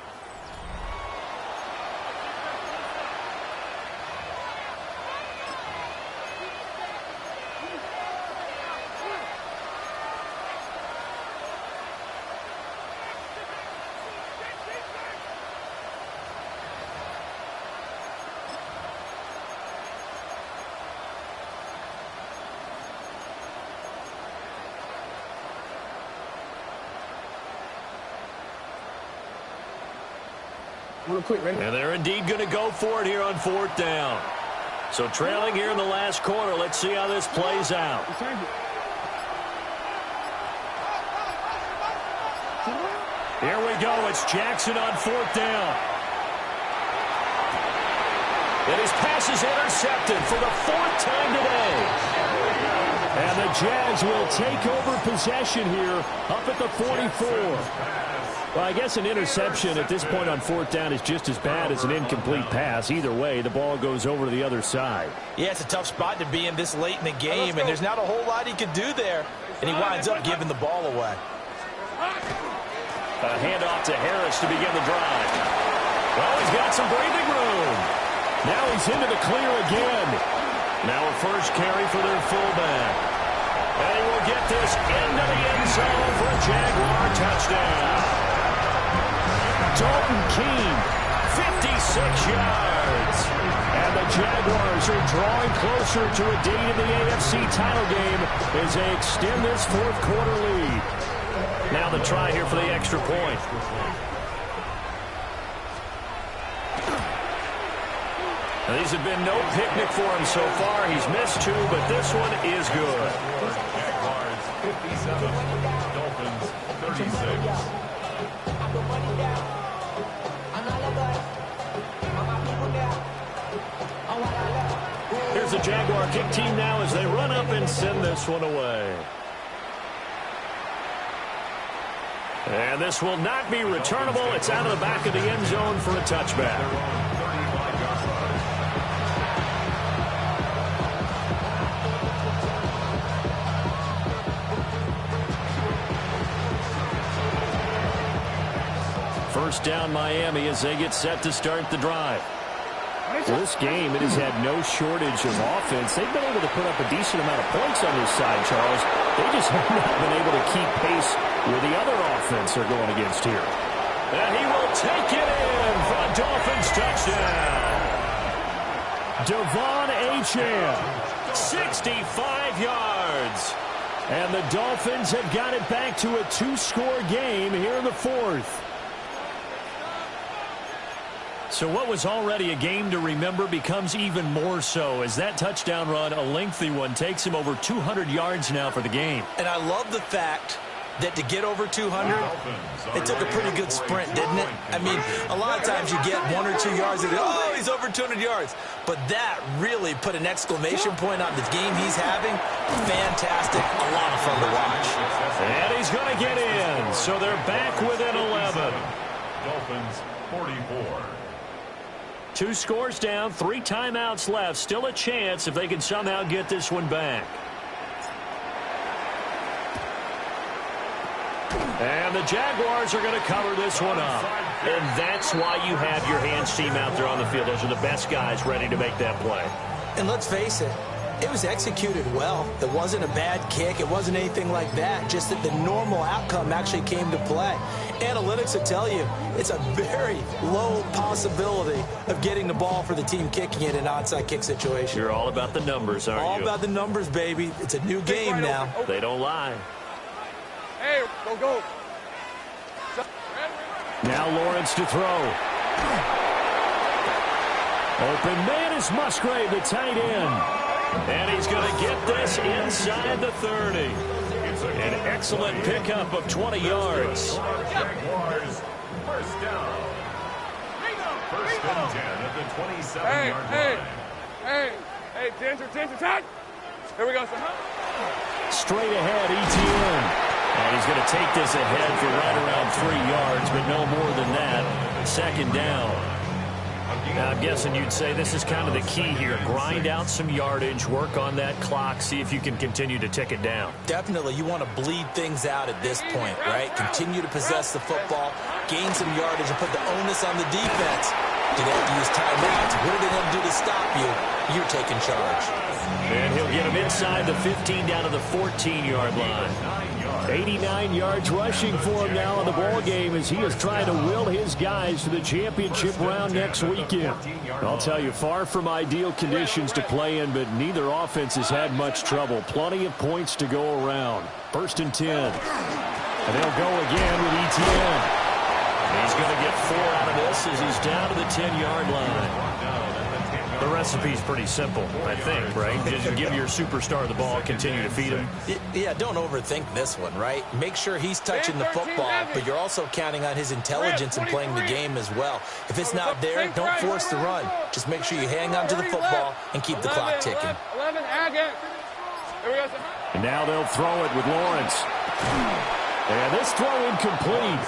Real quick, ready?
And they're indeed going to go for it here on 4th down. So trailing here in the last quarter. Let's see how this plays out. Here we go. It's Jackson on 4th down. And his pass is intercepted for the 4th time today. And the Jags will take over possession here up at the 44. Well, I guess an interception at this point on 4th down is just as bad as an incomplete pass. Either way, the ball goes over to the other side.
Yeah, it's a tough spot to be in this late in the game, and there's not a whole lot he could do there. And he winds up giving the ball away.
A handoff to Harris to begin the drive. Well, he's got some breathing room. Now he's into the clear again. Now a first carry for their fullback. And he will get this into the end zone for a Jaguar touchdown. Dalton Keene, 56 yards. And the Jaguars are drawing closer to a date in the AFC title game as they extend this 4th quarter lead. Now the try here for the extra point. Now, these have been no picnic for him so far. He's missed 2, but this one is good.
Jaguars 57, Dolphins 36.
Here's the Jaguar kick team now as they run up and send this one away. And this will not be returnable. It's out of the back of the end zone for a touchback. First down Miami as they get set to start the drive.
Well, this game, it has had no shortage of offense. They've been able to put up a decent amount of points on this side, Charles. They just have not been able to keep pace with the other offense they're going against here.
And he will take it in for a Dolphins touchdown.
Devon Achane,
65 yards.
And the Dolphins have got it back to a 2-score game here in the 4th.
So what was already a game to remember becomes even more so as that touchdown run, a lengthy one, takes him over 200 yards now for the game.
And I love the fact that to get over 200, it took a pretty good sprint, didn't it? I mean, a lot of times you get 1 or 2 yards and, oh, he's over 200 yards. But that really put an exclamation point on the game he's having. Fantastic. A lot of fun to watch.
And he's going to get in. So they're back within 11.
Dolphins 44.
2 scores down, 3 timeouts left. Still a chance if they can somehow get this one back. And the Jaguars are going to cover this one up. And that's why you have your hands team out there on the field. Those are the best guys ready to make that play.
And let's face it, it was executed well. It wasn't a bad kick. It wasn't anything like that. Just that the normal outcome actually came to play. Analytics will tell you it's a very low possibility of getting the ball for the team kicking it in an onside kick situation.
You're all about the numbers, aren't you?
All about the numbers, baby. It's a new game now.
They don't lie.
Hey, go.
Now Lawrence to throw. Open man is Musgrave, the tight end.
And he's going to get this inside the 30. An excellent pickup of 20 yards.
Jaguars first down. First and 10 at the 27-yard line.
Hey, Ginger, tight. Here we go, son.
Straight ahead, ETN.
And he's going to take this ahead for right around 3 yards, but no more than that. 2nd down. Now, I'm guessing you'd say this is kind of the key here. Grind out some yardage, work on that clock, see if you can continue to tick it down.
Definitely, you want to bleed things out at this point, right? Continue to possess the football, gain some yardage, and put the onus on the defense. Do they have to use timeouts? What are they going to do to stop you? You're taking charge.
And he'll get him inside the 15 down to the 14-yard line.
89 yards rushing for him now in the ball game as he is trying to will his guys to the championship round next weekend. I'll tell you, far from ideal conditions to play in, but neither offense has had much trouble. Plenty of points to go around. 1st and 10. And they'll go again with ETN.
He's going to get 4 out of this as he's down to the 10-yard line. The recipe's pretty simple, I think, right? Just give your superstar the ball, continue to feed him.
Yeah, don't overthink this one, right? Make sure he's touching the football, but you're also counting on his intelligence and playing the game as well. If it's not there, don't force the run. Just make sure you hang on to the football and keep the clock ticking.
11, Agate. Here we go.
And now they'll throw it with Lawrence. And this throw incomplete.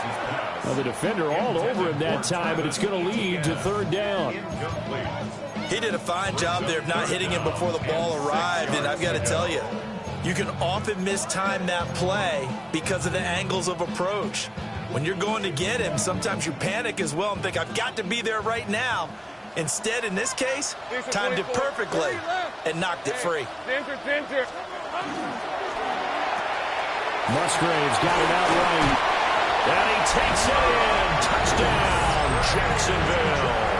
Well, the defender all over him that time, but it's going to lead to 3rd down.
He did a fine job there of not hitting him before the ball arrived, and I've got to tell you, you can often mistime that play because of the angles of approach. When you're going to get him, sometimes you panic as well and think, I've got to be there right now. Instead, in this case, timed it perfectly and knocked it free.
Musgrave's got it out right.
And he takes it in. Touchdown, Jacksonville.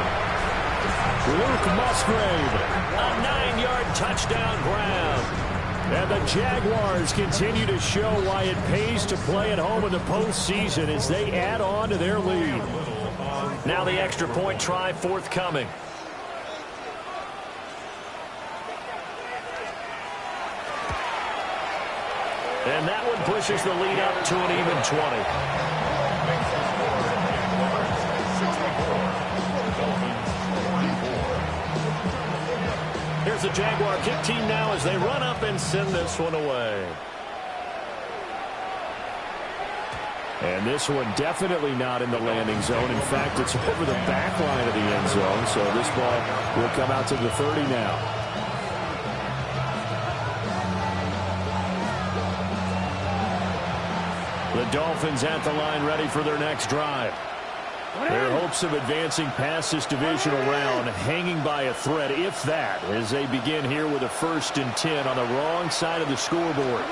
Luke Musgrave.
A 9-yard touchdown grab.
And the Jaguars continue to show why it pays to play at home in the postseason as they add on to their lead.
Now the extra point try forthcoming. And that one pushes the lead up to an even 20. Here's the Jaguar kick team now as they run up and send this one away.
And this one definitely not in the landing zone. In fact, it's over the back line of the end zone. So this ball will come out to the 30 now. The Dolphins at the line ready for their next drive. Their hopes of advancing past this divisional round hanging by a thread, if that, as they begin here with a 1st and 10 on the wrong side of the scoreboard.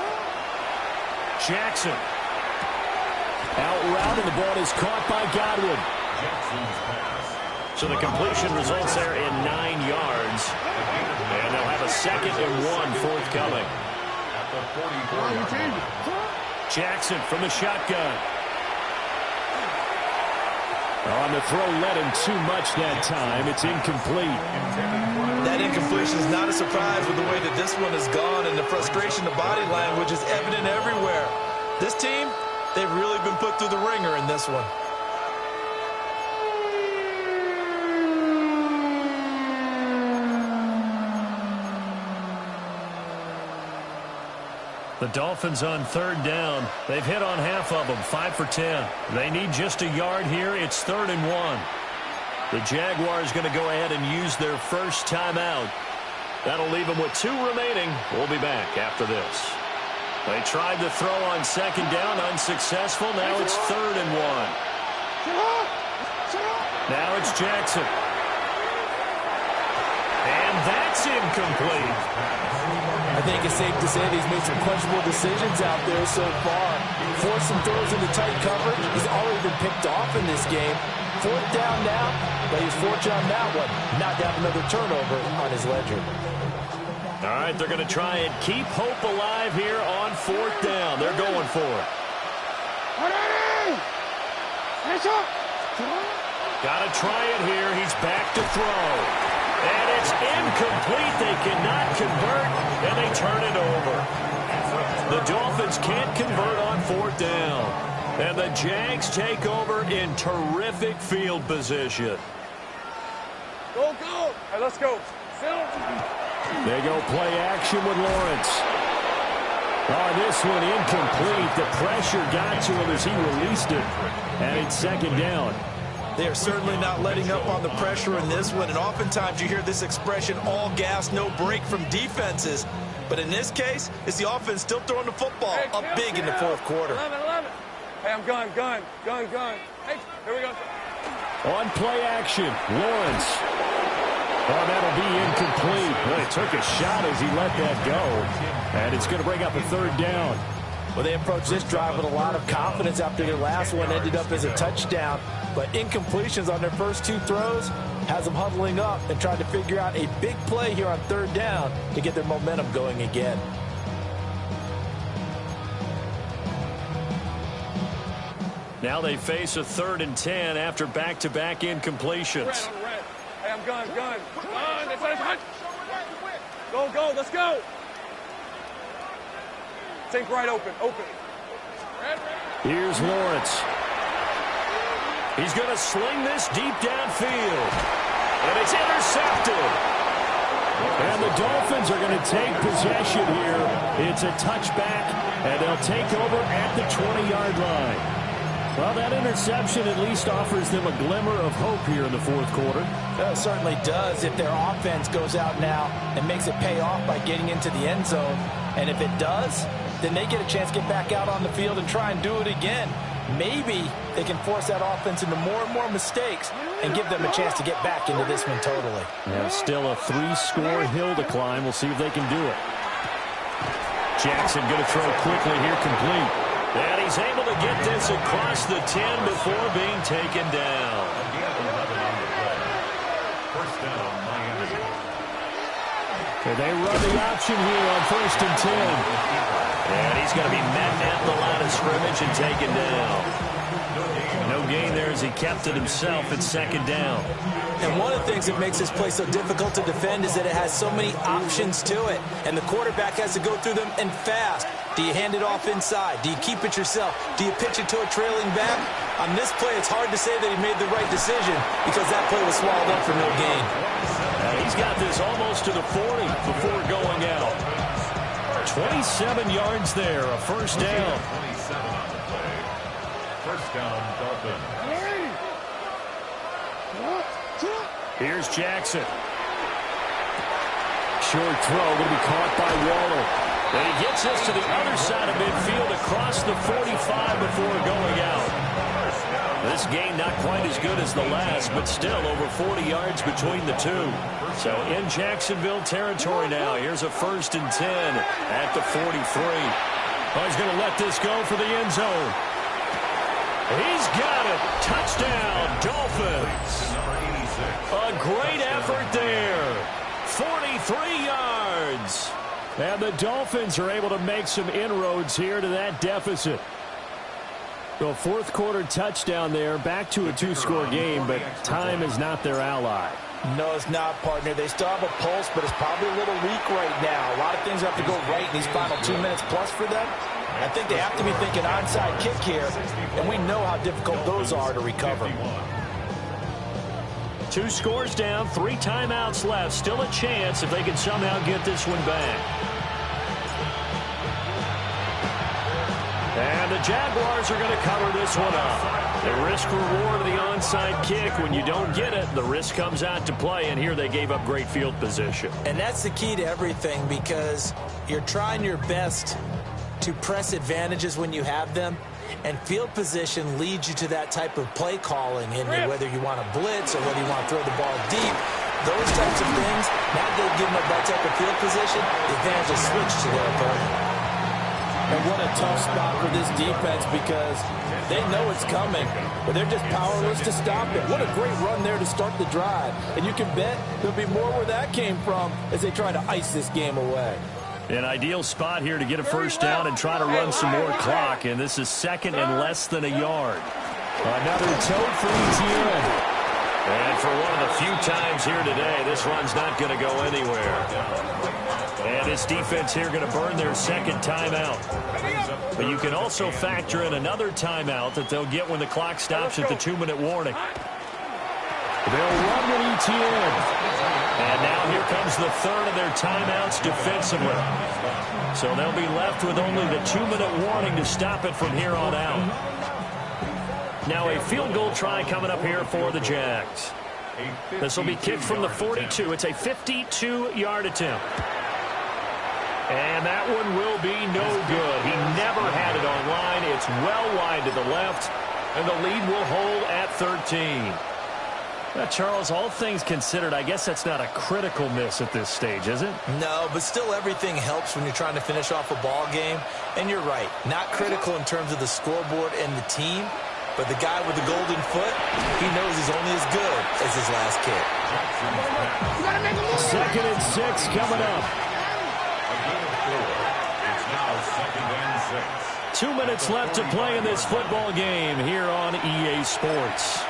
Jackson.
Out route, and the ball is caught by Godwin.
So the completion results there in 9 yards. And they'll have a 2nd and 1 forthcoming. Jackson from the shotgun.
On the throw led him too much that time. It's incomplete.
That incompletion is not a surprise with the way that this one has gone, and the frustration of body language is evident everywhere. This team, they've really been put through the ringer in this one.
The Dolphins on 3rd down. They've hit on half of them, 5 for 10. They need just a yard here. It's 3rd and 1. The Jaguars going to go ahead and use their first timeout. That'll leave them with 2 remaining. We'll be back after this. They tried to throw on 2nd down, unsuccessful. Now it's 3rd and 1. Now it's Jackson. And that's incomplete.
I think it's safe to say that he's made some questionable decisions out there so far. Forced some throws into tight coverage. He's already been picked off in this game. 4th down now, but he's fortunate on that one. Not to have another turnover on his ledger.
All right, they're going to try and keep hope alive here on 4th down. They're going for it. Got to try it here. He's back to throw. And it's incomplete. They cannot convert, and they turn it over. The Dolphins can't convert on 4th down. And the Jags take over in terrific field position.
Go, go. Hey, let's go.
They go play action with Lawrence. Oh, this one incomplete. The pressure got to him as he released it. And it's 2nd down.
They are certainly not letting up on the pressure in this one, and oftentimes you hear this expression, all gas, no break from defenses. But in this case, it's the offense still throwing the football up big in the 4th quarter.
11. Hey, I'm gun. Hey, here we go.
On play action, Lawrence. Oh, that'll be incomplete. Well, he took a shot as he let that go. And it's going to bring up a 3rd down.
Well, they approached this drive with a lot of confidence after their last one ended up as a touchdown. But incompletions on their first 2 throws has them huddling up and trying to figure out a big play here on 3rd down to get their momentum going again.
Now they face a 3rd and 10 after back-to-back incompletions.
Hey, I'm gun. Go, let's go. Sink right open.
Here's Lawrence. He's going to sling this deep downfield. And it's intercepted. And the Dolphins are going to take possession here. It's a touchback, and they'll take over at the 20-yard line. Well, that interception at least offers them a glimmer of hope here in the fourth quarter.
It certainly does if their offense goes out now and makes it pay off by getting into the end zone. And if it does, then they get a chance to get back out on the field and try and do it again. Maybe they can force that offense into more and more mistakes and give them a chance to get back into this one totally.
Yeah, still a 3-score hill to climb. We'll see if they can do it. Jackson going to throw quickly here, complete. And he's able to get this across the 10 before being taken down.
First down, Miami.
Okay, they run the option here on 1st and 10. And he's going to be met at the line of scrimmage and taken down. No gain there as he kept it himself at 2nd down.
And one of the things that makes this play so difficult to defend is that it has so many options to it. And the quarterback has to go through them and fast. Do you hand it off inside? Do you keep it yourself? Do you pitch it to a trailing back? On this play, it's hard to say that he made the right decision because that play was swallowed up for no gain.
He's got this almost to the 40 before going out. 27 yards there, a first down.
27 on the play. First down, Dolphins.
Here's Jackson. Short throw going to be caught by Waller. And he gets this to the other side of midfield across the 45 before going out. This game not quite as good as the last, but still over 40 yards between the two. So in Jacksonville territory now. Here's a 1st and 10 at the 43. Oh, he's going to let this go for the end zone. He's got it. Touchdown, Dolphins. A great effort there. 43 yards. And the Dolphins are able to make some inroads here to that deficit. So 4th quarter touchdown there, back to a 2-score game, but time is not their ally.
No, it's not, partner. They still have a pulse, but it's probably a little weak right now. A lot of things have to go right in these final 2 minutes plus for them. I think they have to be thinking onside kick here, and we know how difficult those are to recover.
2 scores down, 3 timeouts left. Still a chance if they can somehow get this one back. And the Jaguars are going to cover this one up. The risk-reward of the onside kick. When you don't get it, the risk comes out to play, and here they gave up great field position.
And that's the key to everything because you're trying your best to press advantages when you have them. And field position leads you to that type of play calling, and whether you want to blitz or whether you want to throw the ball deep, those types of things, now that they've given up that type of field position, the advantage is switched to their opponent.
And what a tough spot for this defense because they know it's coming, but they're just powerless to stop it. What a great run there to start the drive. And you can bet there'll be more where that came from as they try to ice this game away.
An ideal spot here to get a first down and try to run some more clock. And this is 2nd and less than a yard. Another toe for Etienne. And for one of the few times here today, this run's not going to go anywhere. And this defense here going to burn their 2nd timeout. But you can also factor in another timeout that they'll get when the clock stops at the 2-minute warning. They'll run with Etienne. And now here comes the 3rd of their timeouts defensively. So they'll be left with only the 2-minute warning to stop it from here on out. Now a field goal try coming up here for the Jags. This will be kicked from the 42. It's a 52-yard attempt. And that one will be no good. He never had it on line. It's well wide to the left. And the lead will hold at 13. Now, Charles, all things considered, I guess that's not a critical miss at this stage, is it?
No, but still everything helps when you're trying to finish off a ball game. And you're right, not critical in terms of the scoreboard and the team, but the guy with the golden foot, he knows he's only as good as his last kick.
2nd and 6 coming up.
It's now 2nd and 6.
2 minutes left to play in this football game here on EA Sports.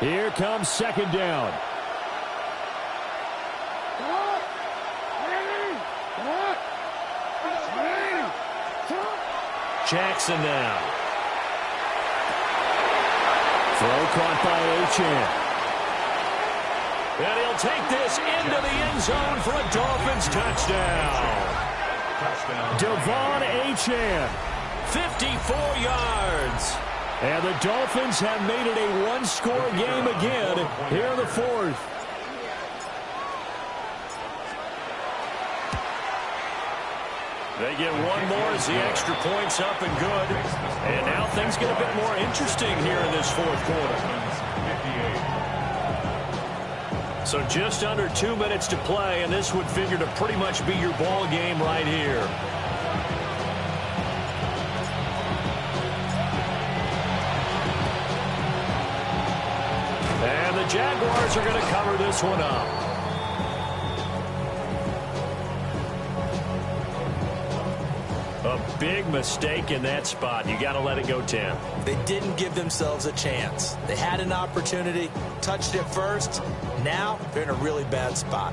Here comes second down. Jackson now. Throw caught by Achane. And he'll take this into the end zone for a Dolphins touchdown. Devon Achane, 54 yards. And the Dolphins have made it a one-score game again here in the fourth. They get one more as the extra point's up and good. And now things get a bit more interesting here in this fourth quarter. So just under 2 minutes to play, and this would figure to pretty much be your ball game right here. And the Jaguars are going to cover this one up. A big mistake in that spot. You got to let it go, Tim.
They didn't give themselves a chance. They had an opportunity, touched it first. Now they're in a really bad spot.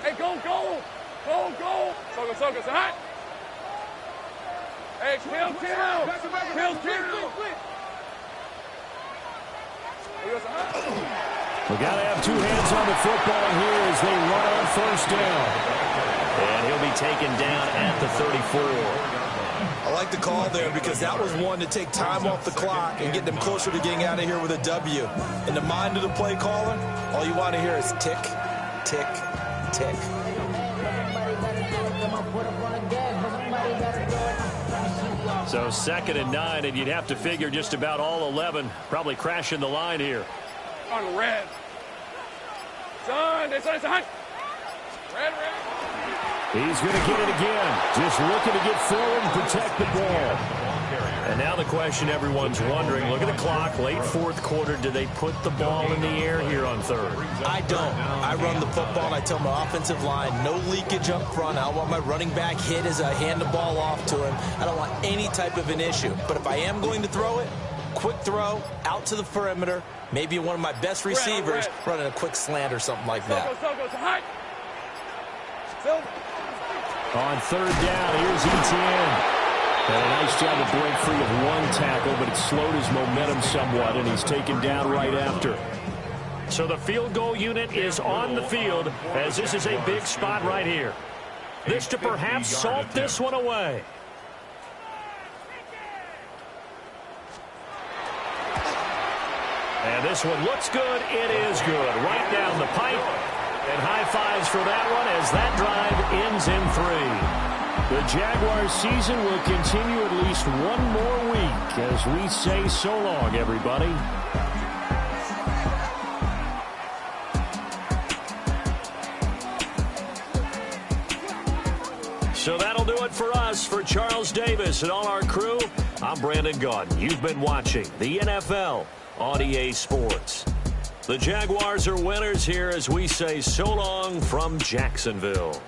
Hey, go, go! Go, go! Soga, say hi! Hey, kill!
We got to have two hands on the football here as they run on first down. And he'll be taken down at the 34.
I like the call there because that was one to take time off the clock and get them closer to getting out of here with a W. In the mind of the play caller, all you want to hear is tick, tick, tick.
So 2nd and 9, and you'd have to figure just about all 11 probably crashing the line here.
On red. Son, red.
He's going to get it again. Just looking to get forward and protect the ball. And now the question everyone's wondering, look at the clock, late fourth quarter, do they put the ball in the air here on third?
I don't. I run the football, and I tell my offensive line, no leakage up front. I don't want my running back hit as I hand the ball off to him. I don't want any type of an issue. But if I am going to throw it, quick throw, out to the perimeter, maybe one of my best receivers running a quick slant or something like that.
On third down, here's Etienne. And a nice job to break free of one tackle, but it slowed his momentum somewhat, and he's taken down right after. So the field goal unit is on the field, as this is a big spot right here. This to perhaps salt this one away. And this one looks good. It is good. Right down the pipe. And high fives for that one as that drive ends in 3. The Jaguars season will continue at least one more week as we say so long, everybody. So that'll do it for us. For Charles Davis and all our crew, I'm Brandon Gaudin. You've been watching the NFL on EA Sports. The Jaguars are winners here as we say so long from Jacksonville.